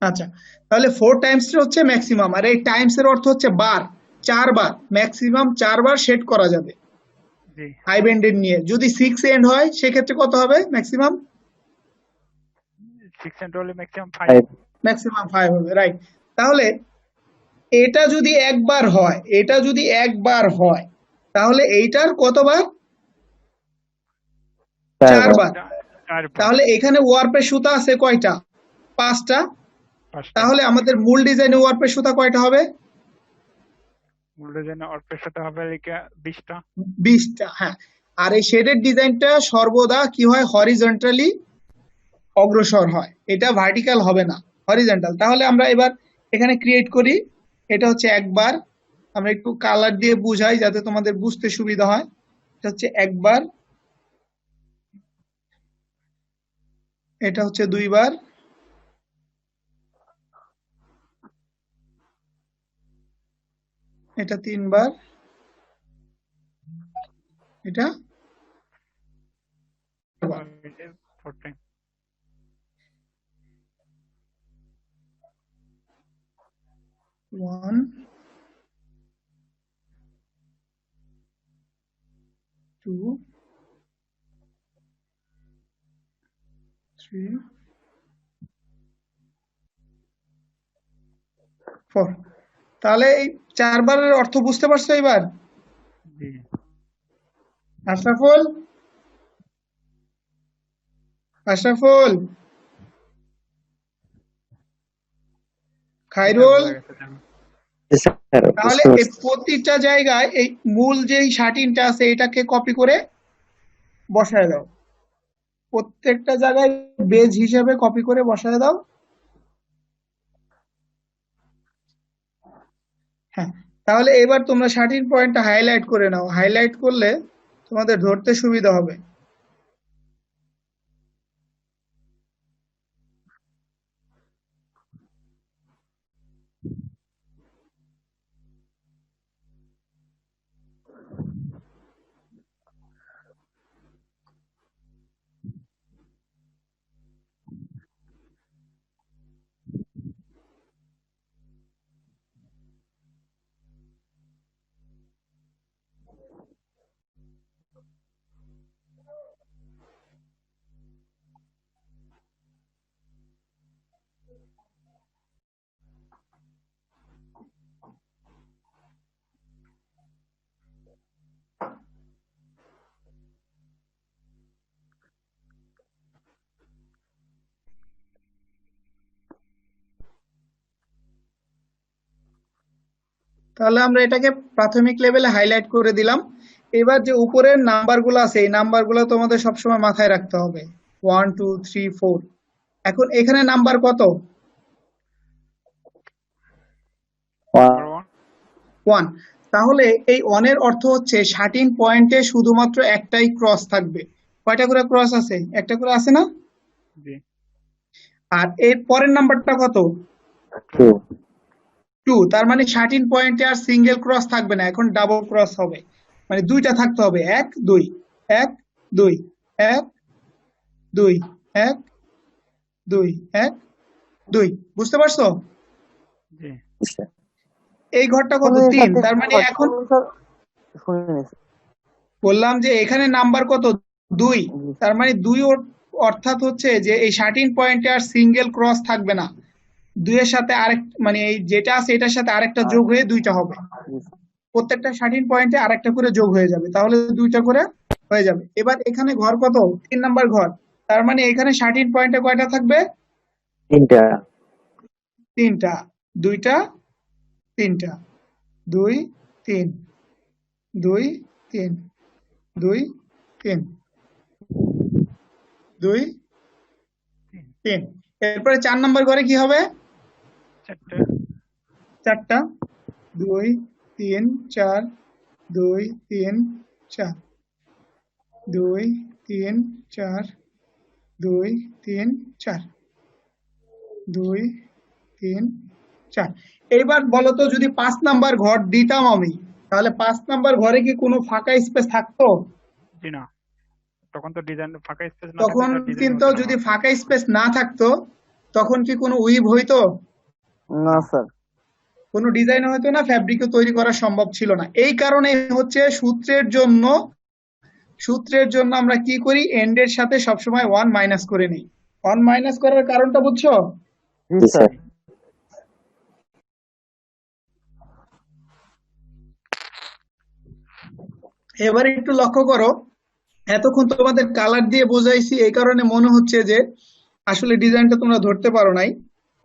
S1: আচ্ছা, তাহলে 4 টাইমস হচ্ছে ম্যাক্সিমাম, আর এই টাইমস এর অর্থ হচ্ছে বার, 4 বার, ম্যাক্সিমাম 4 বার সেট করা যাবে
S6: জি,
S1: হাই ব্যান্ডেড নিয়ে। যদি 6 এন্ড হয় সেক্ষেত্রে কত হবে ম্যাক্সিমাম?
S6: 6 and হলে maximum 5.
S2: Five.
S1: ম্যাক্সিমাম 5 হবে, রাইট। তাহলে এটা যদি একবার হয়, এটা যদি একবার হয়, তাহলে এইটার কতবার? 4
S2: 4
S1: বার।
S6: 4 বার,
S1: তাহলে এখানে ওয়ার্পের সুতা আছে কয়টা? 5টা।
S6: 5টা।
S1: তাহলে আমাদের মূল ডিজাইনে ওয়ার্পের সুতা কয়টা হবে?
S6: মূল ডিজাইনে অর্পের সাথে হবে লিখে 20টা।
S1: 20টা, হ্যাঁ। আর এই শেডেড ডিজাইনটা সর্বদা কি হয়? হরিজন্টালি অগ্রসর হয়, এটা ভার্টিক্যাল হবে না, হরিজন্টাল। তাহলে আমরা এবার এখানে ক্রিয়েট করি। এটা হচ্ছে একবার, আমরা একটু কালার দিয়ে বুঝাই যাতে তোমাদের বুঝতে সুবিধা হয়। এটা হচ্ছে একবার, এটা হচ্ছে 2 বার, এটা 3 বার, এটা 4 বার।
S6: 4 টাইম।
S1: One, two, three, 4। তাহলে এই 4 বারের অর্থ বুঝতে পারছো এবার?
S6: জি,
S1: আশরাফুল, আশরাফুল, খাইরুল।
S6: বোঝা গেছে জানো।
S2: স্যার
S1: তাহলে
S2: বুঝতে
S1: এই
S2: পারছি।
S1: প্রতিটা জায়গায় এই মূল যে 13টা আছে এটাকে কপি করে বসায় দাও, প্রত্যেকটা জায়গায় বেজ হিসেবে কপি করে বসায় দাও। হ্যাঁ, তাহলে এবার তোমরা 13 পয়েন্টটা হাইলাইট করে নাও, হাইলাইট করলে তোমাদের ধরতে সুবিধা হবে। তাহলে আমরা এটাকে প্রাথমিক লেভেলে হাইলাইট করে দিলাম। এবার যে উপরের নাম্বারগুলো আছে এই নাম্বারগুলো তোমাদের সবসময় মাথায় রাখতে হবে, 1 2 3 4। এখন এখানে নাম্বার কত?
S6: নাম্বার 1।
S1: 1। তাহলে এই 1 এর অর্থ হচ্ছে 13 পয়েন্টে শুধুমাত্র একটাই ক্রস থাকবে। কয়টা করে ক্রস আছে? একটা করে আছে না?
S6: জি,
S1: আর এর পরের নাম্বারটা কত?
S2: 2
S1: 2। তার মানে 13 পয়েন্টে আর সিঙ্গেল ক্রস থাকবে না, এখন ডাবল ক্রস হবে, মানে দুইটা থাকতে হবে, 1 2 1 2 1 2 1 2 1 2। বুঝতে পারছো?
S6: জি,
S1: এই ঘরটা কত? 3। তার মানে এখন
S2: শুনিনি স্যার।
S1: বললাম যে এখানে নাম্বার কত? 2। তার মানে 2 অর্থাৎ হচ্ছে যে এই 13 পয়েন্টে আর সিঙ্গেল ক্রস থাকবে না, 2 এর সাথে আরেক, মানে এই যেটা আছে এটার সাথে আরেকটা যোগ হয়ে 2টা হবে, প্রত্যেকটা 13 পয়েন্টে আরেকটা করে যোগ হয়ে যাবে, তাহলে 2টা করে হয়ে যাবে। এবার এখানে ঘর কত? 3 নাম্বার ঘর। তার মানে এখানে 13 পয়েন্টে কয়টা থাকবে?
S2: 3টা
S1: 3টা, 2টা 3টা, 2 3 2 3 2 3 2 3। এরপরে 4 নাম্বার ঘরে কি হবে?
S6: 4টে।
S1: 4টা, 2 3 4 2 3 4 2 3 4 2 3 4 2 3 4। এইবার বলো তো যদি 5 নাম্বার ঘর দিতাম আমি, তাহলে 5 নাম্বার ঘরে কি কোনো ফাঁকা স্পেস থাকতো?
S6: জি না, তখন তো ডিজাইন ফাঁকা স্পেস না
S1: তখন
S6: থাকলে ডিজাইন
S1: কিন্তু
S6: হতো না
S1: যদি
S6: আমার।
S1: ফাঁকা স্পেস না থাকতো তখন কি কোনো উইভ হইতো?
S2: না স্যার।
S1: কোনো ডিজাইন হতো না, ফ্যাব্রিকও তৈরি করা সম্ভব ছিল না। এই কারণে হচ্ছে সূত্রের জন্য আমরা কি করি, এন্ডের সাথে সবসময় 1 মাইনাস করে নিই। 1 মাইনাস করার কারণটা বুঝছো?
S2: জি স্যার।
S1: এবার একটু লক্ষ্য করো, এতক্ষণ তোমাদের কালার দিয়ে বোঝাইছি, এই কারণে মনে হচ্ছে যে আসলে ডিজাইনটা তোমরা ধরতে পারো নাই।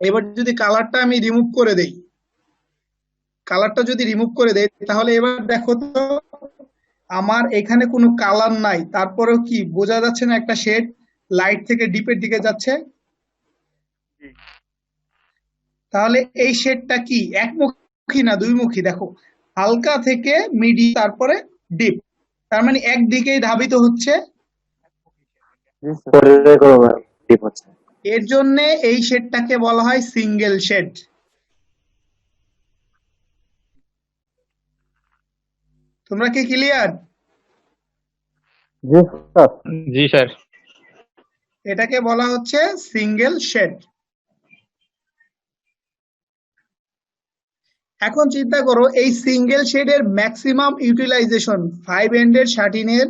S1: এবার যদি কালারটা আমি রিমুভ করে দেই, তাহলে এবার দেখো তো আমার এখানে কোনো কালার নাই, তারপরেও কি বোঝা যাচ্ছে না একটা শেড লাইট থেকে ডিপের দিকে যাচ্ছে?
S6: জি।
S1: তাহলে এই শেডটা কি একমুখী না দুইমুখী? দেখো, হালকা থেকে মিডি তারপরে ডিপ, তার মানে একদিকেই ধাবিত হচ্ছে।
S2: জি স্যার।
S1: এর জন্য এই শেডটাকে বলা হয় সিঙ্গেল শেড। তোমরা কি ক্লিয়ার?
S2: জি স্যার।
S4: জি স্যার।
S1: এটাকে বলা হচ্ছে সিঙ্গেল শেড। এখন চিন্তা করো এই সিঙ্গেল শেডের ম্যাক্সিমাম ইউটিলাইজেশন, 5 এন্ডের 13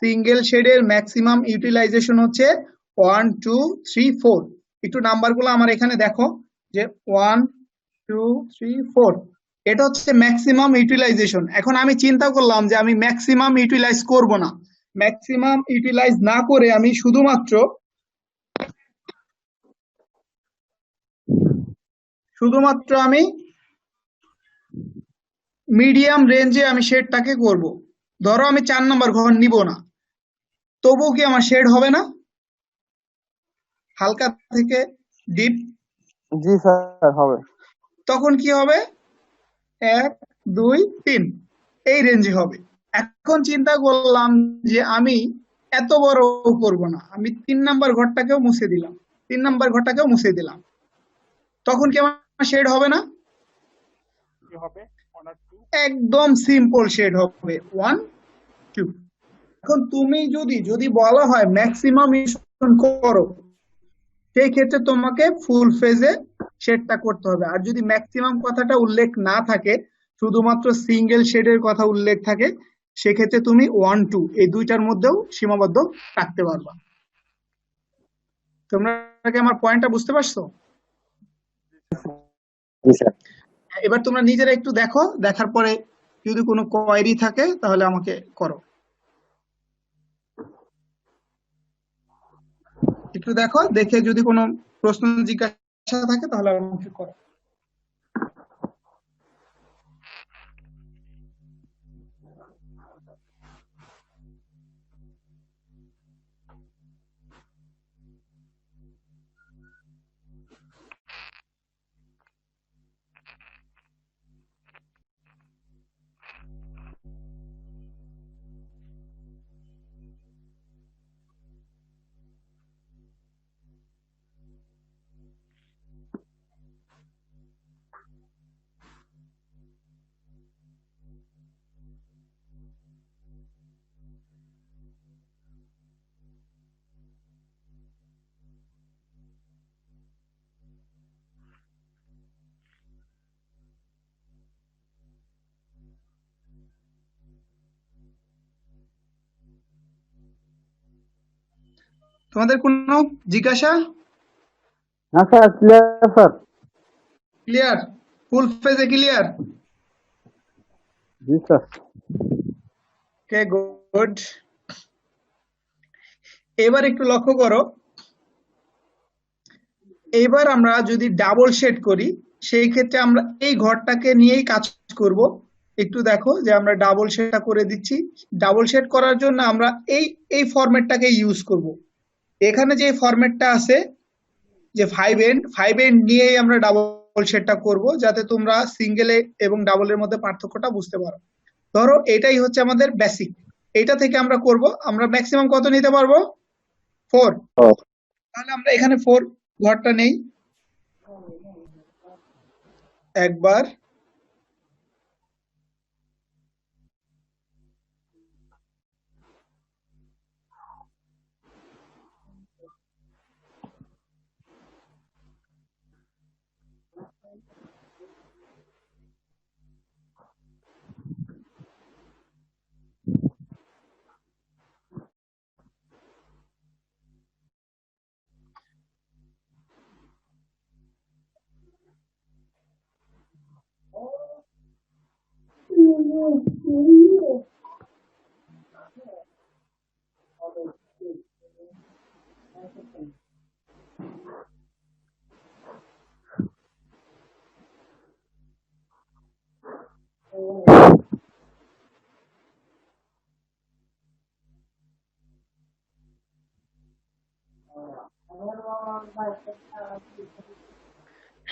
S1: সিঙ্গেল শেডের ম্যাক্সিমাম ইউটিলাইজেশন হচ্ছে 1 2 3 4। একটু নাম্বারগুলো আমার এখানে দেখো, যে 1 2 3 4, এটা হচ্ছে ম্যাক্সিমাম ইউটিলাইজেশন। এখন আমি চিন্তা করলাম যে আমি ম্যাক্সিমাম ইউটিলাইজ করব না, ম্যাক্সিমাম ইউটিলাইজ না করে আমি শুধুমাত্র আমি মিডিয়াম রেঞ্জে আমি শেডটাকে করব। ধরো আমি 4 নম্বর ঘর নিব না, তবুও কি আমার শেড হবে না? হালকা থেকে ডিপ,
S2: জি স্যার হবে।
S1: তখন কি হবে? 1 2 3 এই রেঞ্জে হবে। এখন চিন্তা করলাম যে আমি এত বড় করব না, আমি 3 নাম্বার ঘরটাকেও মুছে দিলাম, 3 নাম্বার ঘরটাকেও মুছে দিলাম, তখন কি আমার শেড হবে না?
S6: কি হবে? 1 আর 2।
S1: একদম সিম্পল শেড হবে 1 2। এখন তুমি যদি বলা হয় ম্যাক্সিমাম করো, সেই ক্ষেত্রে তোমাকে ফুল ফেজে শেডটা করতে হবে। আর যদি ম্যাক্সিমাম কথাটা উল্লেখ না থাকে, শুধুমাত্র সিঙ্গেল শেডের কথা উল্লেখ থাকে, সেক্ষেত্রে তুমি 1 2 এই দুইটার মধ্যেও সীমাবদ্ধ রাখতে পারবা। তোমরা কি আমার পয়েন্টটা বুঝতে পারছো?
S2: জি স্যার।
S1: এবার তোমরা নিজেরা একটু দেখো, দেখার পরে যদি কোনো কোয়েরি থাকে তাহলে আমাকে করো। একটু দেখো, দেখে যদি কোনো প্রশ্ন জিজ্ঞাসা থাকে তাহলে আমাকে করো। তোমাদের কোনো জিজ্ঞাসা?
S2: না স্যার, ক্লিয়ার স্যার।
S1: ক্লিয়ার? ফুল ফেজে ক্লিয়ার?
S2: জি স্যার।
S1: ওকে, গুড। এবার একটু লক্ষ্য করো, এবার আমরা যদি ডাবল শেড করি, সেই ক্ষেত্রে আমরা এই ঘরটাকে নিয়েই কাজ করব। একটু দেখো যে আমরা ডাবল শেডটা করে দিচ্ছি। ডাবল শেড করার জন্য আমরা এই ফরম্যাটটাকে ইউজ করব। এখানে যে ফরম্যাটটা আছে, যে 5 এন্ড নিয়েই আমরা ডাবল শেডটা করব, যাতে তোমরা সিঙ্গেলে এবং ডাবলের মধ্যে পার্থক্যটা বুঝতে পারো। ধরো এটাই হচ্ছে আমাদের বেসিক, এটা থেকে আমরা করব। আমরা ম্যাক্সিমাম কত নিতে পারবো? 4। তাহলে আমরা এখানে 4 ঘরটা নেই, একবার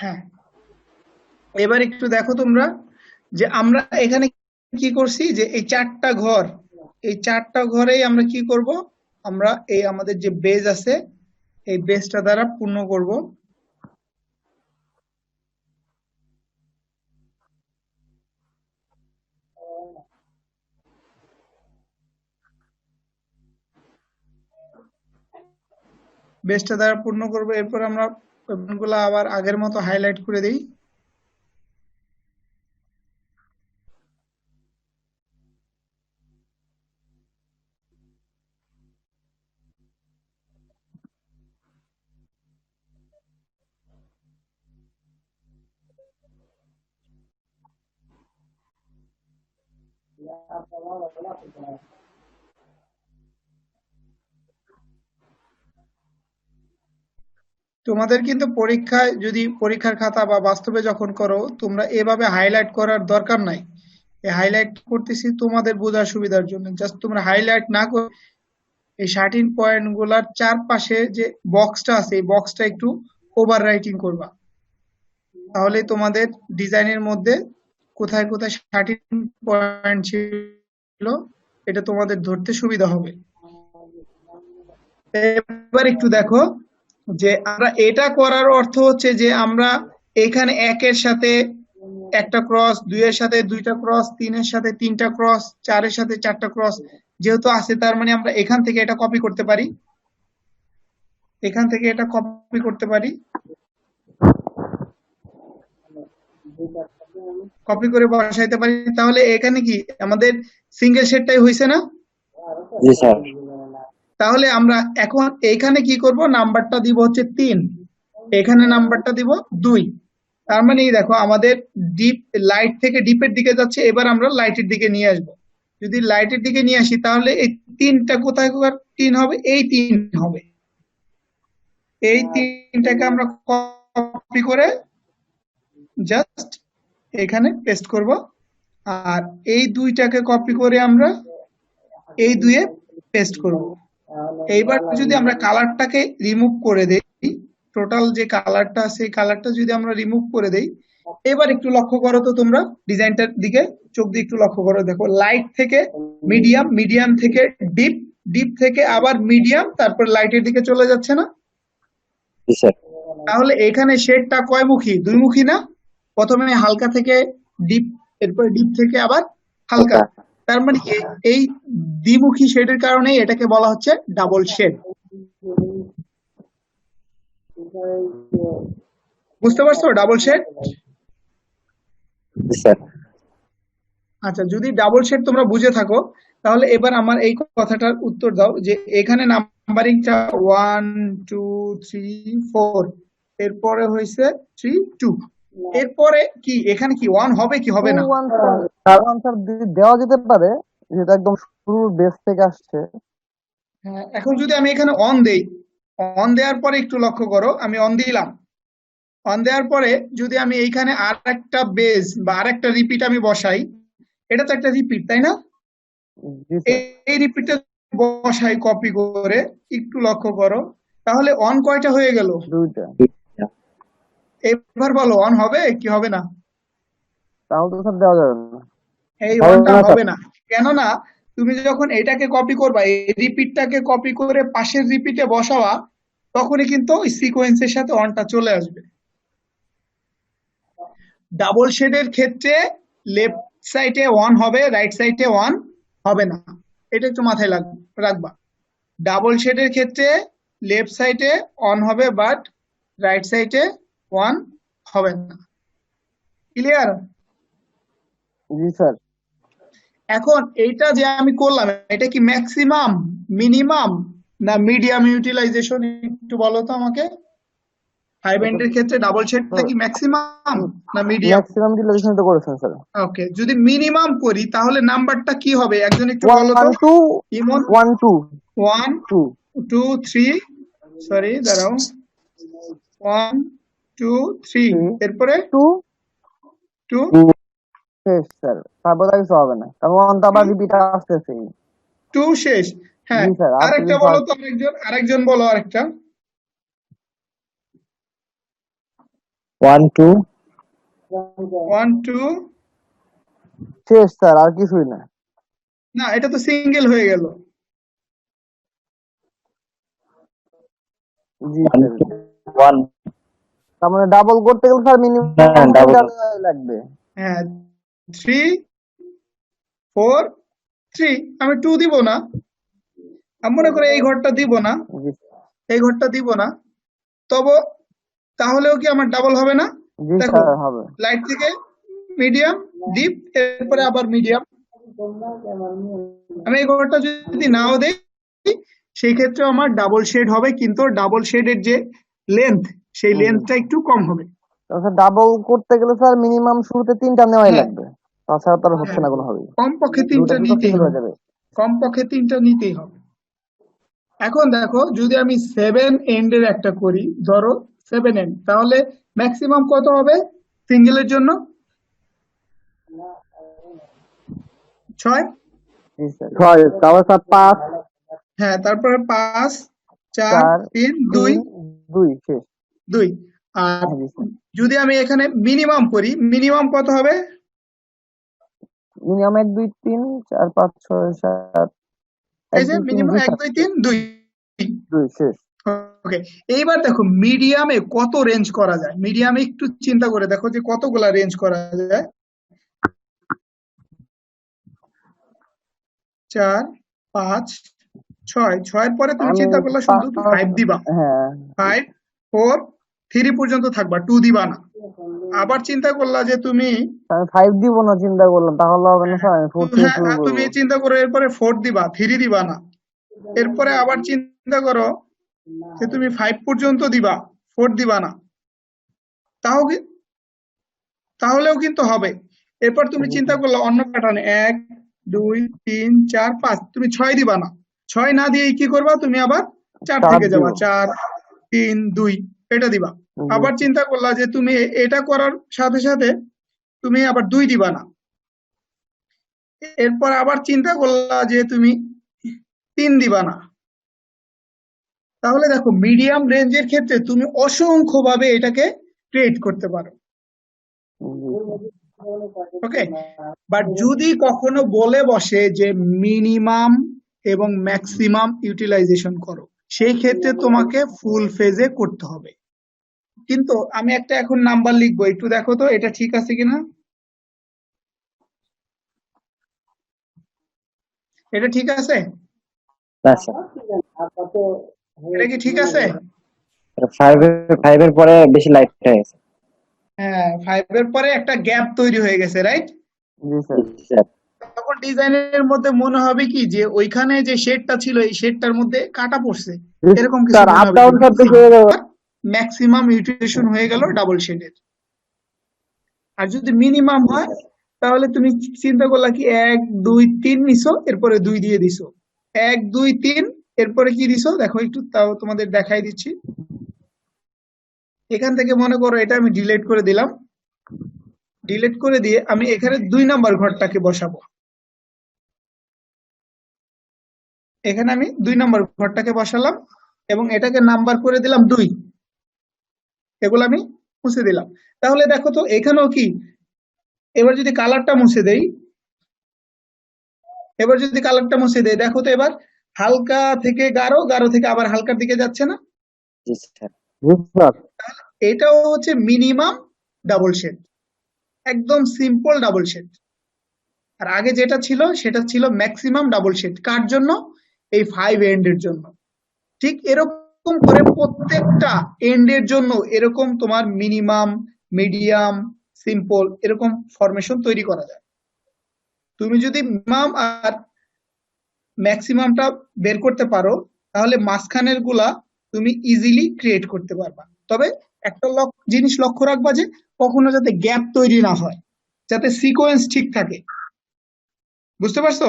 S1: হ্যাঁ, এবার একটু দেখো তোমরা যে আমরা এখানে কি করছি, যে এই চারটা ঘরেই আমরা কি করব, আমরা এই আমাদের যে বেজ আছে এই বেজটা দ্বারা পূর্ণ করব। বেজটা দ্বারা পূর্ণ করব, এরপর আমরা গুলো আবার আগের মতো হাইলাইট করে দেই। তোমাদের কিন্তু পরীক্ষায় যদি পরীক্ষার খাতা বা বাস্তবে যখন করো তোমরা এভাবে হাইলাইট করার দরকার নাই। এই হাইলাইট করতেছি তোমাদের বোঝার সুবিধার জন্য, জাস্ট তোমরা হাইলাইট না করে এই 13 পয়েন্ট গুলার চারপাশে যে বক্সটা আছে এই বক্সটা একটু ওভার রাইটিং করবা, তাহলে তোমাদের ডিজাইনের মধ্যে কোথায় কোথায় 13 পয়েন্ট ছিল এটা তোমাদের ধরতে সুবিধা হবে। এবার একটু দেখো যে আমরা এটা করার অর্থ হচ্ছে যে আমরা এখানে 1 এর সাথে একটা ক্রস, 2 এর সাথে 2টা ক্রস, 3 এর সাথে 3টা ক্রস, 4 এর সাথে 4টা ক্রস যেহেতু আছে, তার মানে আমরা এখান থেকে এটা কপি করতে পারি, এখান থেকে এটা কপি করতে পারি, কপি করে বসাইতে পারি। তাহলে এখানে কি আমাদের সিঙ্গেল শেডটাই হয়েছে না?
S2: জি স্যার।
S1: তাহলে আমরা এখন এইখানে কি করব, নাম্বারটা দিব হচ্ছে 3, এখানে নাম্বারটা দিব 2। তার মানে এই দেখো আমাদের ডিপ লাইট থেকে ডিপের দিকে যাচ্ছে, এবার আমরা লাইটের দিকে নিয়ে আসব। যদি লাইটের দিকে নিয়ে আসি তাহলে এই 3টা কোথায় 3 হবে, এই 3 হবে। এই 3টাকে আমরা কপি করে জাস্ট এখানে পেস্ট করব, আর এই 2টাকে কপি করে আমরা এই 2-এ পেস্ট করব। এইবার যদি আমরা কালারটাকে রিমুভ করে দেই, টোটাল যে কালারটা আছে এই কালারটা যদি আমরা রিমুভ করে দেই, এবার একটু লক্ষ্য করো তো তোমরা ডিজাইনটার দিকে চোখ দিয়ে একটু লক্ষ্য করো, দেখো লাইট থেকে মিডিয়াম, মিডিয়াম থেকে ডিপ, ডিপ থেকে আবার মিডিয়াম, তারপর লাইটের দিকে চলে যাচ্ছে না?
S2: জি স্যার।
S1: তাহলে এখানে শেডটা কয়মুখী? দুইমুখী না? প্রথমে হালকা থেকে ডিপ, এরপর ডিপ থেকে আবার হালকা। তার মানে এই দ্বিমুখী শেডের কারণে এটাকে বলা হচ্ছে ডাবল শেড। বুঝতে পারছো ডাবল শেড?
S2: জি স্যার।
S1: আচ্ছা, যদি ডাবল শেড তোমরা বুঝে থাকো তাহলে এবার আমার এই কথাটার উত্তর দাও যে এখানে নাম্বারিংটা 1 2 3 4, এরপরে হয়েছে 3 2, এরপরে কি এখানে কি 1 হবে কি হবে না?
S2: আনসার দেওয়া যেতে পারে, যেটা একদম শুরুর বেস থেকে আসছে।
S1: হ্যাঁ, এখন যদি আমি এখানে অন দেই, অন দেওয়ার পরে একটু লক্ষ্য করো, আমি অন দিলাম, অন দেওয়ার পরে যদি আমি এইখানে আর একটা বেস বা আর একটা রিপিট আমি বসাই, এটা তো একটা রিপিট তাই না?
S2: জি স্যার।
S1: এই রিপিটটা বসাই কপি করে, একটু লক্ষ্য করো, তাহলে অন কয়টা হয়ে গেল?
S2: 2টা।
S1: এবার বলো অন হবে কি হবে না?
S2: তাহলে তো স্যার দেওয়া যাবে না।
S1: এই
S2: হবে
S1: অনটা
S2: না,
S1: হবে না, কেননা তুমি যখন এটাকে কপি করবা, এই রিপিটটাকে কপি করে পাশের রিপিটে বসাবা, তখনই কিন্তু ওই সিকোয়েন্সের সাথে অনটা চলে আসবে। ডাবল শেডের ক্ষেত্রে লেফট সাইডে 1 হবে, রাইট সাইডে 1 হবে না, এটা একটু মাথায় রাখবা। ডাবল শেডের ক্ষেত্রে লেফট সাইডে 1 হবে, বাট রাইট সাইডে 1 হবে না। ক্লিয়ার?
S2: জি স্যার।
S1: এখন এইটা যে আমি করলাম, এটা কি ম্যাক্সিমাম, মিনিমাম না মিডিয়াম ইউটিলাইজেশন, একটু বলো তো আমাকে। হাই ব্যান্ডের ক্ষেত্রে ডাবল শেডটা কি ম্যাক্সিমাম না মিডিয়াম?
S2: ম্যাক্সিমাম ডিলেশন তো করেছেন স্যার।
S1: ওকে, যদি মিনিমাম করি তাহলে নাম্বারটা কি হবে একজন একটু বলো তো।
S2: 1 2
S1: ইমন
S2: 1 2
S1: 1
S2: 2
S1: 2 3, সরি দাঁড়াও, 1 2 3, এরপরে
S2: 2
S1: 2
S2: শেষ স্যার, তারপর আর কিছু হবে না, কারণ 1 তো আবার রিপিট আসতেছে।
S1: 2 শেষ। হ্যাঁ,
S2: জি স্যার।
S1: আরেকটা বলো তো, আরেকজন বলো আরেকটা।
S2: 1 2
S1: 1 2,
S2: শেষ স্যার, আর কিছুই না।
S1: না এটা তো সিঙ্গেল হয়ে গেল।
S2: জি স্যার। 1 তার মানে ডাবল করতে গেলে স্যার মিনিমাম ডাবল লাগবে।
S1: হ্যাঁ, 3 4 3, আমি 2 দিব না, আমি মনে করি এই ঘরটা দিব না,
S2: জি
S1: এই ঘরটা দিব না, তবে তাহলেও কি আমার ডাবল হবে না?
S2: জি
S1: দেখো,
S2: স্যার হবে।
S1: লাইট থেকে মিডিয়াম, ডিপ, এরপরে আবার মিডিয়াম। আমি এই ঘরটা যদি নাও দেই সেই ক্ষেত্রে আমার ডাবল শেড হবে, কিন্তু ডাবল শেডের যে লেন্থ, সেই লেন্থটা একটু কম হবে।
S2: স্যার ডাবল করতে গেলে স্যার মিনিমাম শুরুতে 3টা নেওয়াই
S1: হ্যাঁ।
S2: লাগবে, তাছাড়া তার হচ্ছে না কোনোভাবেই।
S1: কমপক্ষে 3টা
S2: দুটো
S1: নিতেই
S2: single
S1: হবে,
S2: হয়ে যাবে।
S1: কমপক্ষে 3টা নিতেই হবে। এখন দেখো, যদি আমি 7 এন্ডের একটা করি, ধরো 7 এন্ড, তাহলে ম্যাক্সিমাম কত হবে সিঙ্গেলের জন্য? 6।
S2: জি স্যার। 6, তারপর স্যার 5
S1: হ্যাঁ, তারপরে 5 4
S2: 4
S1: 3 2
S2: 2 শেষ।
S1: 2। আর
S2: জি স্যার।
S1: যদি আমি এখানে মিনিমাম করি, মিনিমাম কত হবে?
S2: মিনিমাম 1 2 3 4 5 6 7
S1: এই
S2: 1
S1: যে
S2: 2 3
S1: মিনিমাম 1 2 3 2।
S2: 2 শেষ।
S1: ওকে, এইবার দেখো মিডিয়ামে কত রেঞ্জ করা যায়। মিডিয়ামে একটু চিন্তা করে দেখো যে কতগুলা রেঞ্জ করা যায়। 4 5 6, 6 পরে তুমি চিন্তা করলে শুধু 5 দিবা,
S2: হ্যাঁ
S1: 5 4 3 পর্যন্ত থাকবা, 2 দিবা না। আবার চিন্তা করলা যে তুমি,
S2: আমি 5 দিব না চিন্তা করলাম, তাহলে হবে না স্যার, আমি 4 থেকে
S1: হ্যাঁ,
S2: শুরু
S1: তুমি
S2: করব।
S1: চিন্তা করো এরপরে 4 দিবা, 3 দিবা না। এরপরে আবার চিন্তা করো যে তুমি 5 পর্যন্ত দিবা, 4 দিবা না, তাহলেও কিন্তু হবে। এরপর তুমি চিন্তা করলে অন্য প্যাটার্নে 1 2 3 4 5, তুমি 6 দিবা না, 6 না দিয়ে কি করবা, তুমি আবার 4 থেকে যাবা, 4 3 2 এটা দিবা। আবার চিন্তা করলা যে তুমি এটা করার সাথে সাথে তুমি আবার 2 দিবা না। এরপর আবার চিন্তা করলা যে তুমি 3 দিবা না। তাহলে দেখো মিডিয়াম রেঞ্জের ক্ষেত্রে তুমি অসংখ্য ভাবে এটাকে ক্রিয়েট করতে পারো। ওকে, বাট যদি কখনো বলে বসে যে মিনিমাম এবং ম্যাক্সিমাম ইউটিলাইজেশন করো, সেই ক্ষেত্রে তোমাকে ফুল ফেজে করতে হবে। কিন্তু আমি একটা এখন নাম্বার লিখবো, একটু দেখো তো এটা ঠিক আছে কিনা। এটা ঠিক আছে? এটা কি ঠিক আছে?
S2: 5 এর পরে বেশি লাইট হয়ে গেছে।
S1: হ্যাঁ, 5 এর পরে একটা গ্যাপ তৈরি হয়ে গেছে, রাইট?
S2: জি স্যার।
S1: তখন ডিজাইনের মধ্যে মনে হবে কি যে ওইখানে যে শেডটা ছিল এই শেডটার মধ্যে কাটা পড়ছে, এরকম কিছু মনে হবে। ম্যাক্সিমাম ইউটিলাইজেশন হয়ে গেল ডাবল শেডের। আর যদি মিনিমাম হয় তাহলে তুমি চিন্তা করলা কি 1 2 3 নিছো, এরপরে 2 দিয়ে দিছো, 1 2 3, এরপরে কি দিছো দেখো একটু, তাও তোমাদের দেখাই দিচ্ছি। এখান থেকে মনে করো এটা আমি ডিলিট করে দিলাম, ডিলিট করে দিয়ে আমি এখানে 2 নাম্বার ঘরটাকে বসাবো। এখানে আমি 2 নাম্বার ঘরটাকে বসালাম এবং এটাকে নাম্বার করে দিলাম 2। এগুলো আমি মুছে দিলাম। তাহলে দেখো তো এখানেও কি, এবার যদি কালারটা মুছে দেই, দেখো তো এবার হালকা থেকে গাঢ়, গাঢ় থেকে আবার হালকার দিকে যাচ্ছে না?
S2: জি স্যার।
S1: এটাও হচ্ছে মিনিমাম ডাবল শেড। একদম সিম্পল ডাবল শেড। আর আগে যেটা ছিল সেটা ছিল ম্যাক্সিমাম ডাবল শেড। কার জন্য? এই 5 এন্ডের জন্য। ঠিক এরকম করে প্রত্যেকটা এন্ডের জন্য এরকম তোমার মিনিমাম, মিডিয়াম, সিম্পল এরকম ফরমেশন তৈরি করা যায়। তুমি যদি মিনিমাম আর ম্যাক্সিমামটা বের করতে পারো তাহলে মাঝখানের গুলা তুমি ইজিলি ক্রিয়েট করতে পারবা। তবে একটা জিনিস লক্ষ্য রাখবা যে কখনো যাতে গ্যাপ তৈরি না হয়, যাতে সিকোয়েন্স ঠিক থাকে। বুঝতে পারছো?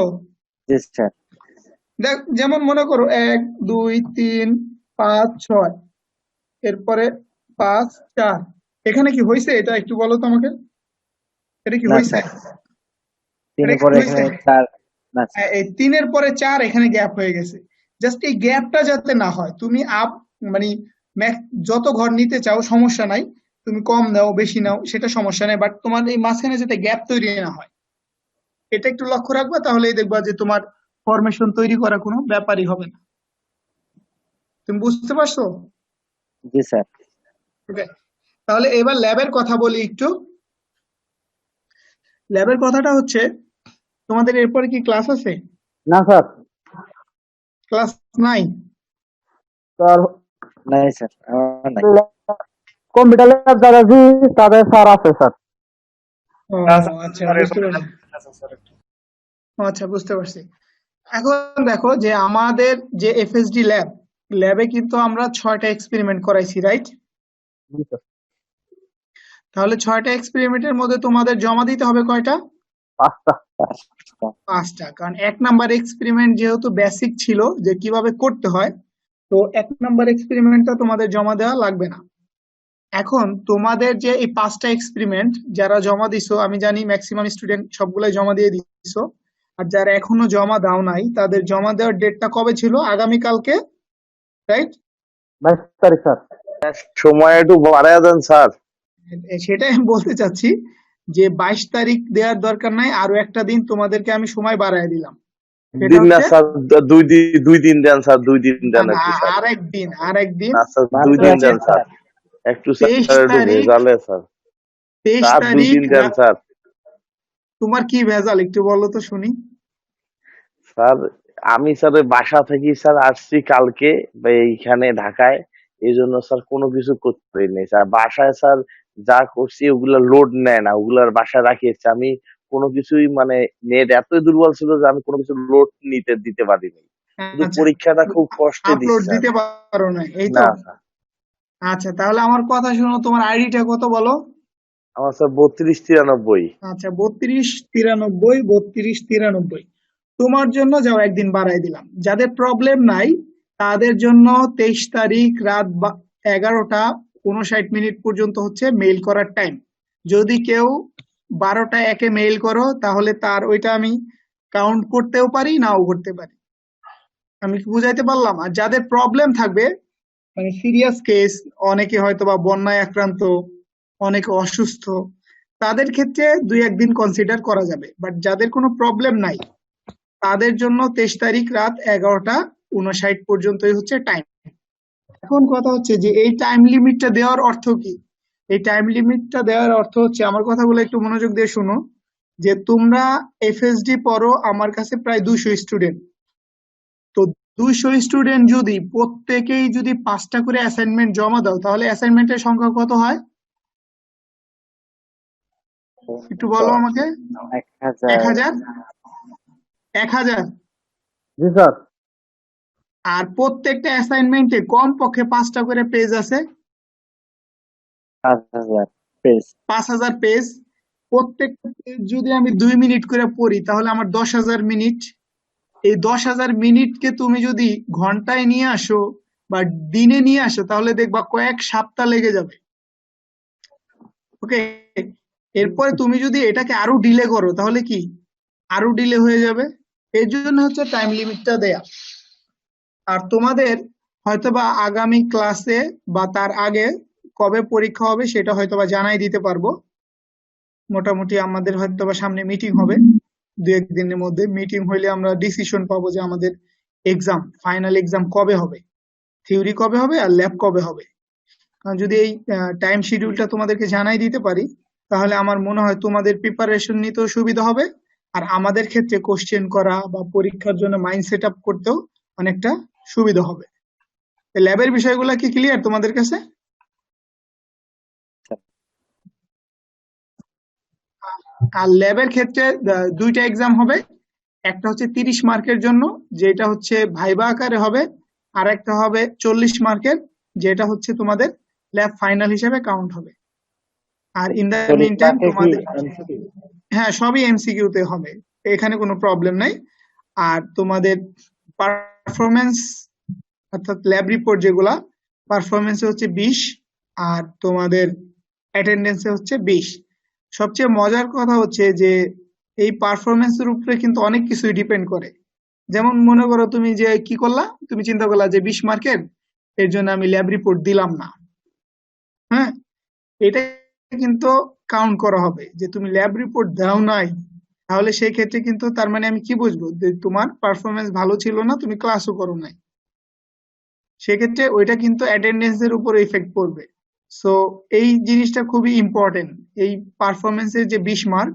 S2: জি স্যার।
S1: দেখ, যেমন মনে করো 1 2 3 5 6, এরপরে 5 4, এখানে কি হয়েছে এটা একটু বলো তো আমাকে। এটা কি
S2: না
S1: হয়েছে?
S2: স্যার,
S1: এটা
S2: 3
S1: কি
S2: পরে
S1: হয়েছে?
S2: এখানে 4। না স্যার।
S1: এই 3 এর পরে 4 এখানে গ্যাপ হয়ে গেছে। জাস্ট এই গ্যাপটা যাতে না হয়, তুমি মানে যত ঘর নিতে চাও সমস্যা নাই, তুমি কম নাও বেশি নাও সেটা সমস্যা নেই, বাট তোমার এই মাঝখানে যাতে গ্যাপ তৈরি না হয় এটা একটু লক্ষ্য রাখবা, তাহলেই দেখবা যে তোমার ফরমেশন তৈরি করা কোনো ব্যাপারই হবে না। তুমি বুঝতে পারছো?
S2: জি স্যার।
S1: ওকে, তাহলে এবার ল্যাবের কথা বলি একটু। ল্যাবের কথাটা হচ্ছে, তোমাদের এরপরে কি ক্লাস আছে?
S2: না স্যার।
S1: ক্লাস নাই?
S2: স্যার নাই স্যার, আমার নাই। কম্পিউটার ল্যাব যারা আছে তাদের স্যার আছে স্যার।
S1: ও আচ্ছা, বুঝতে পারছি। আচ্ছা, বুঝতে পারছি। এখন দেখো যে আমাদের যে এফএসডি ল্যাবে কিন্তু আমরা 6টা এক্সপেরিমেন্ট করাইছি, রাইট?
S2: জি স্যার।
S1: তাহলে 6টা এক্সপেরিমেন্টের মধ্যে তোমাদের জমা দিতে হবে কয়টা?
S2: 5টা।
S1: 5টা। কারণ 1 নাম্বার এক্সপেরিমেন্ট যেহেতু বেসিক ছিল যে কিভাবে করতে হয়, তো 1 নাম্বার এক্সপেরিমেন্টটা তোমাদের জমা দেওয়া লাগবে না। এখন তোমাদের যে এই 5টা এক্সপেরিমেন্ট যারা জমা দিছো, আমি জানি ম্যাক্সিমাম স্টুডেন্ট সবগুলাই জমা দিয়ে দিছো, আর যারা এখনো জমা দাও নাই তাদের জমা দেওয়ার ডেটটা কবে ছিল? আগামীকালকে, রাইট?
S2: 22 তারিখ স্যার।
S5: সময় একটু বাড়ায় দেন স্যার।
S1: সেটাই আমি বলতে চাচ্ছি যে 22 তারিখ দেওয়ার দরকার নাই, আরো একটা দিন তোমাদেরকে আমি সময় বাড়ায় দিলাম। সেটা
S5: দিন না
S1: হচ্ছে,
S5: স্যার, 2 দিন দেন স্যার, 2 দিন দেন
S1: না,
S5: একটু স্যার।
S1: আরেকদিন
S5: না স্যার,
S2: বাদ
S5: 2 দিন
S2: দেওয়া
S5: দেন
S2: স্যার।
S5: স্যার। একটু
S1: 23
S5: স্যার একটু
S1: তারিখ
S5: ভেজালে স্যার।
S1: 23
S5: স্যার 2
S1: তারিখ
S5: দিন দেন স্যার।
S1: তোমার কি ভেজাল একটু বলো তো শুনি।
S5: স্যার আমি স্যার ওই বাসা থেকে স্যার আসছি কালকে বা এইখানে ঢাকায়, এই জন্য স্যার কোনো কিছু করতে পারিনি স্যার। বাসায় স্যার যা করছি ওগুলা লোড নেয় না, ওগুলার বাসায় রাখিয়েছি আমি। কোনো কিছুই মানে নেট এতই দুর্বল ছিল যে আমি কোনো কিছু লোড দিতে পারিনি। শুধু
S1: আচ্ছা,
S5: পরীক্ষাটা খুব কষ্টে দিছি
S1: আপলোড
S5: স্যার।
S1: দিতে পারো না, এই তো?
S5: না স্যার,
S1: আচ্ছা, তাহলে আমার কথা শোনো, তোমার আইডিটা কত বলো?
S5: আমার স্যার 3293।
S1: আচ্ছা, 3293 তোমার জন্য যাও একদিন বাড়াই দিলাম। যাদের প্রবলেম নাই তাদের জন্য 23 তারিখ রাত 11টা 59 পর্যন্ত হচ্ছে মেইল করার টাইম। যদি কেউ 12টা 1-এ মেইল করো তাহলে তার ওইটা আমি কাউন্ট করতেও পারি, নাও করতে পারি। আমি কি বুঝাইতে পারলাম? আর যাদের প্রবলেম থাকবে, মানে সিরিয়াস কেস, অনেকে হয়তো বা বন্যায় আক্রান্ত, অনেকে অসুস্থ, তাদের ক্ষেত্রে 2-1 দিন কনসিডার করা যাবে। বাট যাদের কোনো প্রবলেম নাই তাদের জন্য 23 তারিখ রাত 11টা 59 পর্যন্তই হচ্ছে টাইম। এখন কথা হচ্ছে যে এই টাইম লিমিটটা দেওয়ার অর্থ কি? এই টাইম লিমিটটা দেওয়ার অর্থ হচ্ছে, আমার কথাগুলো একটু মনোযোগ দিয়ে শুনো, যে তোমরা এফএসডি পড়ো আমার কাছে প্রায় 200 স্টুডেন্ট। তো 200 স্টুডেন্ট যদি প্রত্যেকেই যদি 5টা করে অ্যাসাইনমেন্ট জমা দাও তাহলে অ্যাসাইনমেন্টের সংখ্যা কত হয় একটু বলো আমাকে।
S2: 1000।
S1: 1000।
S2: জি স্যার।
S1: আর প্রত্যেকটা অ্যাসাইনমেন্টে কমপক্ষে 5টা করে পেজ আছে,
S2: 5000 পেজ।
S1: 5000 পেজ। প্রত্যেকটা পেজ যদি আমি 2 মিনিট করে পড়ি তাহলে আমার 10,000 মিনিট। এই 10,000 মিনিটকে তুমি যদি ঘন্টায় নিয়ে আসো বা দিনে নিয়ে আসো তাহলে দেখবা কয়েক সপ্তাহ লেগে যাবে। ওকে, এরপরে তুমি যদি এটাকে আরো ডিলে করো তাহলে কি আরো ডিলে হয়ে যাবে। এর জন্য হচ্ছে টাইম লিমিটটা দেয়া। আর তোমাদের হয়তোবা আগামী ক্লাসে বা তার আগে কবে পরীক্ষা হবে সেটা হয়তোবা জানাই দিতে পারবো। মোটামুটি আমাদের হয়তোবা সামনে মিটিং হবে, 2-1 দিনের মধ্যে মিটিং হইলে আমরা ডিসিশন পাবো যে আমাদের ফাইনাল এক্সাম কবে হবে, থিওরি কবে হবে আর ল্যাব কবে হবে। যদি এই টাইম শিডিউলটা তোমাদেরকে জানাই দিতে পারি তাহলে আমার মনে হয় তোমাদের প্রিপারেশন নিতেও সুবিধা হবে, আর আমাদের ক্ষেত্রে কোশ্চেন করা বা পরীক্ষার জন্য মাইন্ড সেট আপ করতেও অনেকটা সুবিধা হবে। ল্যাবের বিষয়গুলো কি ক্লিয়ার তোমাদের কাছে? আর ল্যাবের ক্ষেত্রে দুইটা এক্সাম হবে, একটা হচ্ছে 30 মার্কের জন্য, যেটা হচ্ছে ভাইবা আকারে হবে, আর একটা হবে 40 মার্কের, যেটা হচ্ছে তোমাদের ল্যাব ফাইনাল হিসেবে কাউন্ট হবে। আর ইন দ্য মিন টাইম তোমাদের, হ্যাঁ সবই এমসিকিউ তে হবে, এখানে কোনো প্রবলেম নাই। আর তোমাদের পারফরমেন্স অর্থাৎ ল্যাব রিপোর্ট যেগুলা, পারফরমেন্সে হচ্ছে 20 আর তোমাদের অ্যাটেন্ডেন্সে হচ্ছে 20। সবচেয়ে মজার কথা হচ্ছে যে এই পারফরমেন্সের উপরে কিন্তু অনেক কিছুই ডিপেন্ড করে। যেমন মনে করো তুমি যে কি করলা, তুমি চিন্তা করলা যে 20 মার্কের, এর জন্য আমি ল্যাব রিপোর্ট দিলাম না, হ্যাঁ, এটা কিন্তু কাউন্ট করা হবে যে তুমি ল্যাব রিপোর্ট দাও নাই, তাহলে সেই ক্ষেত্রে কিন্তু তার মানে আমি কি বুঝবো যে তোমার পারফরমেন্স ভালো ছিল না, তুমি ক্লাসও করো নাই, সেক্ষেত্রে ওইটা কিন্তু অ্যাটেন্ডেন্সের উপর ইফেক্ট পড়বে। সো এই জিনিসটা খুবই ইম্পর্টেন্ট, এই পারফরমেন্সের যে 20 মার্ক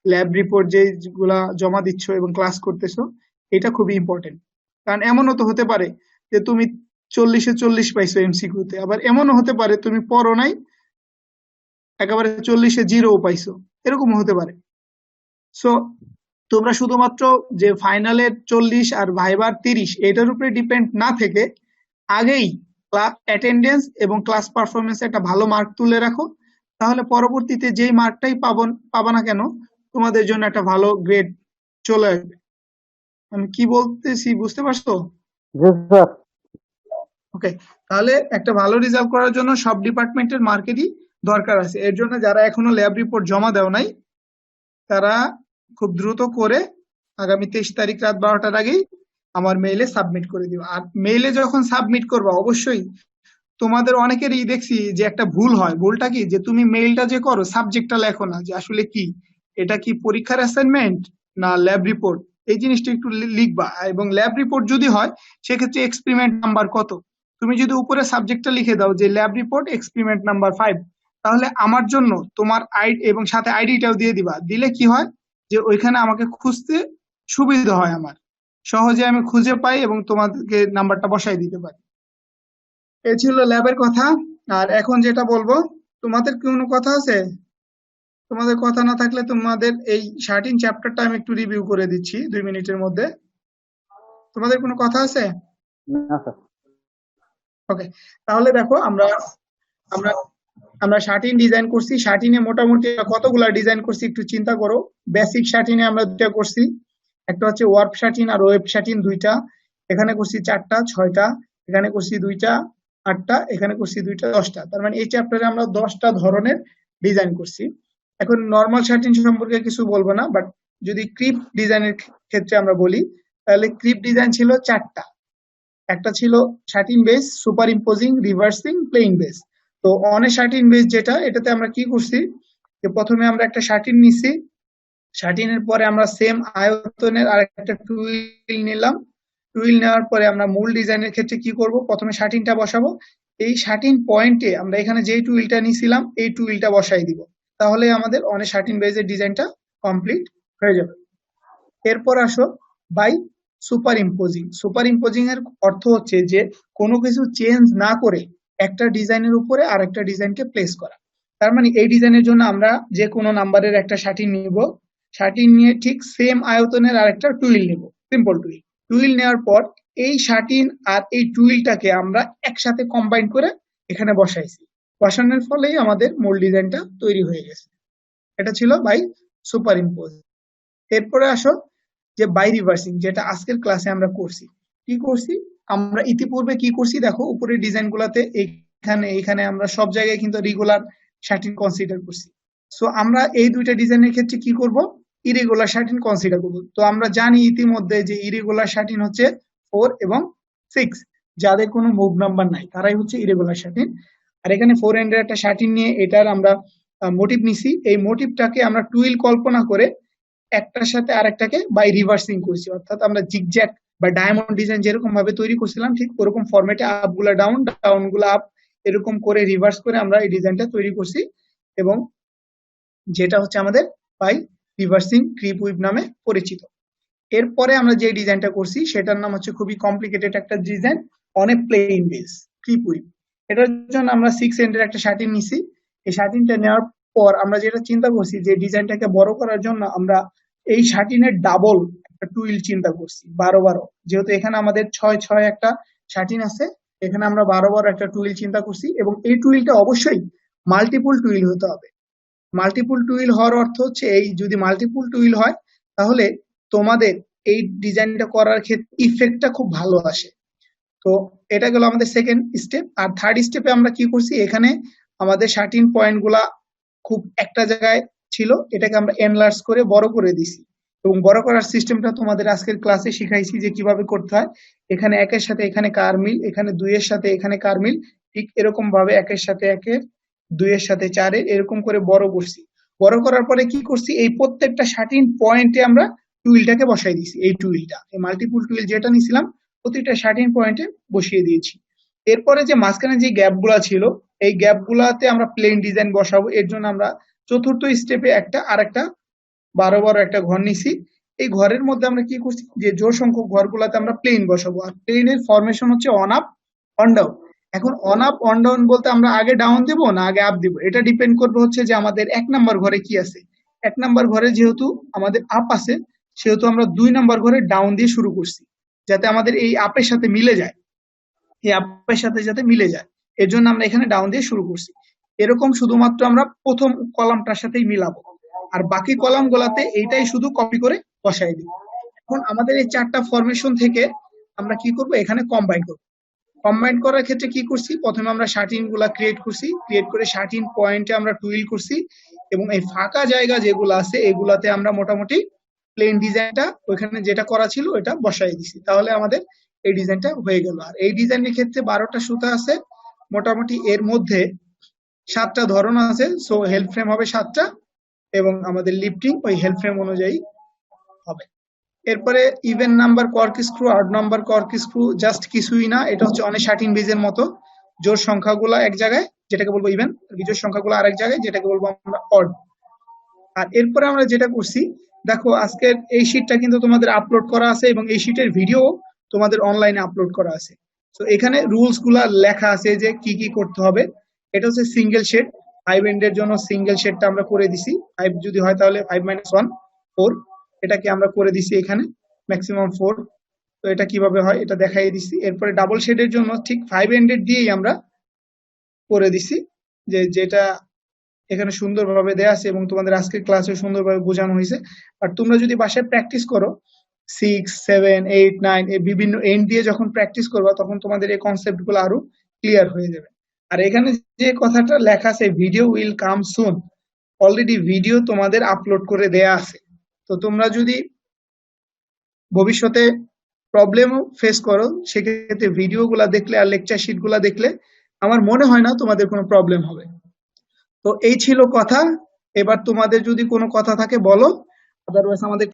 S1: ল্যাব রিপোর্ট যেগুলা জমা দিচ্ছ এবং ক্লাস করতেছো, এটা খুবই ইম্পর্টেন্ট। কারণ এমনও তো হতে পারে যে তুমি 40-এ 40 পাইছো এমসিকিউতে, আবার এমনও হতে পারে তুমি পড়ো নাই, একেবারে 40-এ 0 পাইছো, এরকমও হতে পারে। সো তোমরা শুধুমাত্র যে ফাইনালের 40 আর ভাইবার 30 এটার উপরে ডিপেন্ড না থেকে আগেই অ্যাটেন্ডেন্স এবং ক্লাস পারফরমেন্সে একটা ভালো মার্ক তুলে রাখো, তাহলে পরবর্তীতে যেই মার্কটাই পাবা না কেন, তোমাদের জন্য একটা ভালো গ্রেড চলে আসবে। আমি কি বলতেছি বুঝতে পারছো?
S2: জি স্যার।
S1: ওকে, তাহলে একটা ভালো রেজাল্ট করার জন্য সব ডিপার্টমেন্টের মার্কেরই দরকার আছে। এর জন্য যারা এখনো ল্যাব রিপোর্ট জমা দেও নাই, তারা খুব দ্রুত করে আগামী 23 তারিখ রাত 12টার আগেই আমার মেইলে সাবমিট করে দিও। আর মেইলে যখন সাবমিট করবা, অবশ্যই তোমাদের অনেকেরই দেখছি যে একটা ভুল হয়। ভুলটা কি, যে তুমি মেইলটা যে করো সাবজেক্টটা লেখো না, যে আসলে কি এটা কি পরীক্ষার অ্যাসাইনমেন্ট না ল্যাব রিপোর্ট, এই জিনিসটা একটু লিখবা। এবং ল্যাব রিপোর্ট যদি হয় সেক্ষেত্রে এক্সপেরিমেন্ট নাম্বার কত, তুমি যদি উপরে সাবজেক্টটা লিখে দাও যে ল্যাব রিপোর্ট এক্সপেরিমেন্ট নাম্বার 5, তাহলে আমার জন্য তোমার আইডি এবং সাথে আইডিটাও দিয়ে দিবা। দিলে কি হয় যে ওইখানে আমাকে খুঁজতে সুবিধা হয়, আমার সহজে আমি খুঁজে পাই এবং তোমাদেরকে নাম্বারটা বসাই দিতে পারি। এ ছিল ল্যাবের কথা। আর এখন যেটা বলবো, তোমাদের কি কোনো কথা আছে? তোমাদের কথা না থাকলে তোমাদের এই 13 চ্যাপ্টারটা আমি একটু রিভিউ করে দিচ্ছি 2 মিনিটের মধ্যে। তোমাদের কোনো কথা আছে?
S2: না স্যার।
S1: ওকে, তাহলে দেখো আমরা আমরা আমরা 13 ডিজাইন করছি। 13 এ মোটামুটি কতগুলা ডিজাইন করছি একটু চিন্তা করো। বেসিক 13 এ আমরা দুটা করছি, একটা হচ্ছে ওয়ার্প 13 আর ওয়েব 13 দুইটা, এখানে করছি 4টা 6টা, এখানে করছি 2টা 8টা, এখানে করছি 2টা 10টা। তার মানে এই চ্যাপ্টারে আমরা 10টা ধরনের ডিজাইন করছি। এখন নরমাল 13 সম্পর্কে কিছু বলবো না, বাট যদি ক্রিপ ডিজাইনের ক্ষেত্রে আমরা বলি, তাহলে ক্রিপ ডিজাইন ছিল 4টা। একটা ছিল 13 base, superimposing, reversing, plain base. তো অন এ 13 বেস যেটা, এটাতে আমরা কি করছি যে প্রথমে আমরা একটা 13 নিছি, 13 এর পরে আমরা সেম আয়তনের আরেকটা টুইল নিলাম। টুইল নেওয়ার পরে আমরা মূল ডিজাইনের ক্ষেত্রে কি করব, প্রথমে 13টা বসাবো। এই 13 পয়েন্টে আমরা এখানে যেই টুইলটা নিছিলাম এই টুইলটা বসাই দিব, তাহলে আমাদের অন এ 13 বেসের ডিজাইনটা কমপ্লিট হয়ে যাবে। এরপর আসো by superimposing. Superimposing এর অর্থ হচ্ছে যে কোনো কিছু চেঞ্জ না করে একটা ডিজাইনের উপরে আরেকটা ডিজাইনকে প্লেস করা। তার মানে এই ডিজাইনের জন্য আমরা যে কোনো নাম্বারের একটা 13 নিব, 13 নিয়ে ঠিক সেম আয়তনের আরেকটা টুইল নিব, সিম্পল টুইল। টুইল নেওয়ার পর এই 13 আর এই টুইলটাকে আমরা একসাথে কম্বাইন করে এখানে বসাইছি। বসানোর ফলেই আমাদের মূল ডিজাইনটা তৈরি হয়ে গেছে। এটা ছিল বাই সুপার ইম্পোজ। এরপরে আসো যে বাই রিভার্সিং, যেটা আজকের ক্লাসে আমরা করছি। কি করছি আমরা ইতিপূর্বে, কি করছি দেখো, উপরের ডিজাইন গুলাতে এখানে আমরা সব জায়গায় কিন্তু রেগুলার 13 কনসিডার করছি। সো আমরা এই দুইটা ডিজাইনের ক্ষেত্রে কি করব, ইরেগুলার 13 কনসিডার করব। তো আমরা জানি ইতিমধ্যে যে ইরেগুলার 13 হচ্ছে 4 এবং 6, যাদের কোনো মুভ নাম্বার নাই তারাই হচ্ছে ইরেগুলার 13। আর এখানে 4 এন্ডের একটা 13 নিয়ে এটার আমরা মোটিভ নিছি। এই মোটিভটাকে আমরা টুইল কল্পনা করে একটার সাথে আরেকটাকে বাই রিভার্সিং করছি, অর্থাৎ আমরা জিগজ্যাগ বা ডায়মন্ড ডিজাইন যেরকম ভাবে তৈরি করছিলাম ঠিক ওরকম ফরম্যাটে আপ গুলা ডাউন, ডাউন গুলা আপ, এরকম করে রিভার্স করে আমরা এই ডিজাইনটা তৈরি করছি। এবং যেটা হচ্ছে আমাদের বাই রিভার্সিং ক্রিপ উইভ নামে পরিচিত। এরপরে আমরা যে ডিজাইনটা করছি সেটার নাম হচ্ছে খুবই কমপ্লিকেটেড একটা design, on a plain base crepe weave. এটার জন্য আমরা 6 এন্ডের একটা শাটিন নিছি। এই শাটিনটা নেওয়ার পর আমরা যেটা চিন্তা করছি যে ডিজাইনটাকে বড় করার জন্য আমরা এই শাটিনের ডাবল একটা টুইল চিন্তা করছি 12 যেহেতু এখানে আমাদের 6 একটা শাটিন আছে, এখানে আমরা 12 একটা টুইল চিন্তা করছি এবং এই টুইলটা অবশ্যই মাল্টিপল টুইল হতে হবে। মাল্টিপল টুইল হওয়ার অর্থ হচ্ছে এই যদি মাল্টিপল টুইল হয় তাহলে তোমাদের এই ডিজাইনটা করার ক্ষেত্রে ইফেক্টটা খুব ভালো আসে। তো এটা গেল আমাদের সেকেন্ড স্টেপ। আর থার্ড স্টেপে আমরা কি করছি, এখানে আমাদের শার্টিন পয়েন্ট গুলা খুব একটা জায়গায় ছিল, এটাকে আমরা এনলার্জ করে বড় করে দিছি এবং বড় করার সিস্টেমটা তোমাদের আজকের ক্লাসে শিখাইছি যে কিভাবে করতে হয়। এখানে একের সাথে এখানে কার মিল, এখানে 2 এর সাথে এখানে কার মিল, ঠিক এরকম ভাবে একের সাথে একের, 2 এর সাথে 4 এর, এরকম করে বড় করছি। বড় করার পরে কি করছি, এই প্রত্যেকটা শার্টিন পয়েন্টে আমরা টুইলটাকে বসাই দিছি। এই টুইলটা, এই মাল্টিপল টুইল যেটা নিছিলাম প্রতিটা শার্টিন পয়েন্টে বসিয়ে দিয়েছি। এরপরে যে মাঝখানে যে গ্যাপ গুলা ছিল এই গ্যাপ গুলাতে আমরা প্লেন ডিজাইন বসাবো। এর জন্য আমরা চতুর্থ স্টেপে আরেকটা 12 একটা ঘর নিছি। এই ঘরের মধ্যে আমরা কি করছি, যে জোড় সংখ্যক ঘরগুলাতে আমরা প্লেন বসাবো। আর প্লেনের ফরমেশন হচ্ছে অন আপ অন ডাউন। এখন অন আপ অন ডাউন বলতে আমরা আগে ডাউন দেবো না আগে আপ দিব, এটা ডিপেন্ড করবে হচ্ছে যে আমাদের 1 নাম্বার ঘরে কি আছে। 1 নাম্বার ঘরে যেহেতু আমাদের আপ আছে সেহেতু আমরা 2 নাম্বার ঘরে ডাউন দিয়ে শুরু করছি, যাতে আমাদের এই আপের সাথে মিলে যায়, এই আপের সাথে যাতে মিলে যায়, এর জন্য আমরা এখানে ডাউন দিয়ে শুরু করছি। এরকম শুধুমাত্র আমরা প্রথম কলামটার সাথেই মিলাবো, আর বাকি কলাম গুলাতে এইটাই শুধু কপি করে বসাই দিব। এখন আমাদের এই 4টা ফরমেশন থেকে আমরা কি করব, এখানে কম্বাইন করব। কম্বাইন করার ক্ষেত্রে কি করছি, প্রথমে আমরা শার্টিন গুলা ক্রিয়েট করছি, ক্রিয়েট করে শার্টিন পয়েন্টে আমরা টুইল করছি এবং এই ফাঁকা জায়গা যেগুলো আছে এগুলাতে আমরা মোটামুটি প্লেন ডিজাইনটা ওইখানে যেটা করা ছিল ওইটা বসাই দিছি। তাহলে আমাদের এই ডিজাইনটা হয়ে গেল। আর এই ডিজাইনের ক্ষেত্রে 12টা সুতা আছে মোটামুটি, এর মধ্যে 7টা ধরন আছে। সো হেল্প ফ্রেম হবে 7টা এবং আমাদের লিফটিং ওই হেল্প ফ্রেম অনুযায়ী হবে। এরপরে even number cork screw, odd number cork screw just কিছুই না, এটা হচ্ছে অনেক শার্টিন বেজের মতো। জোর সংখ্যাগুলো এক জায়গায় যেটাকে বলবো ইভেন, বিজোড় সংখ্যাগুলো আরেক জায়গায় যেটাকে বলবো আমরা অড। আর এরপরে আমরা যেটা করছি, দেখো আজকের এই শীটটা কিন্তু তোমাদের আপলোড করা আছে এবং এই শীটের ভিডিও তোমাদের অনলাইনে আপলোড করা আছে। তো এখানে রুলস গুলা লেখা আছে যে কি কি করতে হবে। এটা হচ্ছে সিঙ্গেল শেড, 5 এন্ডের জন্য সিঙ্গেল শেডটা আমরা করে দিছি। 5 যদি হয় তাহলে 5 - 1 4, এটাকে আমরা করে দিছি এখানে ম্যাক্সিমাম 4। তো এটা কিভাবে হয় এটা দেখাই দিছি। এরপরে ডাবল শেডের জন্য ঠিক 5 এন্ডেড দিয়েই আমরা করে দিছি, যেটা এখানে সুন্দরভাবে দেয়া আছে এবং তোমাদের আজকের ক্লাসে সুন্দরভাবে বোঝানো হয়েছে। আর তোমরা যদি বাসায় প্র্যাকটিস করো 6, 7, 8, 9 এই বিভিন্ন এন্ড দিয়ে যখন প্র্যাকটিস করবা তখন তোমাদের এই কনসেপ্ট গুলো আরো ক্লিয়ার হয়ে যাবে। আর এখানে যে কথাটা লেখা আছে video will come soon, already video তোমাদের আপলোড করে দেয়া আছে। তো তোমরা যদি ভবিষ্যতে প্রবলেম ফেস করো সেক্ষেত্রে ভিডিও গুলা দেখলে আর লেকচার শিট গুলা দেখলে আমার মনে হয় না তোমাদের কোনো প্রবলেম হবে। তো এই ছিল কথা। এবার তোমাদের যদি কোনো কথা থাকে বলো, আদারওয়াইজ আমাদের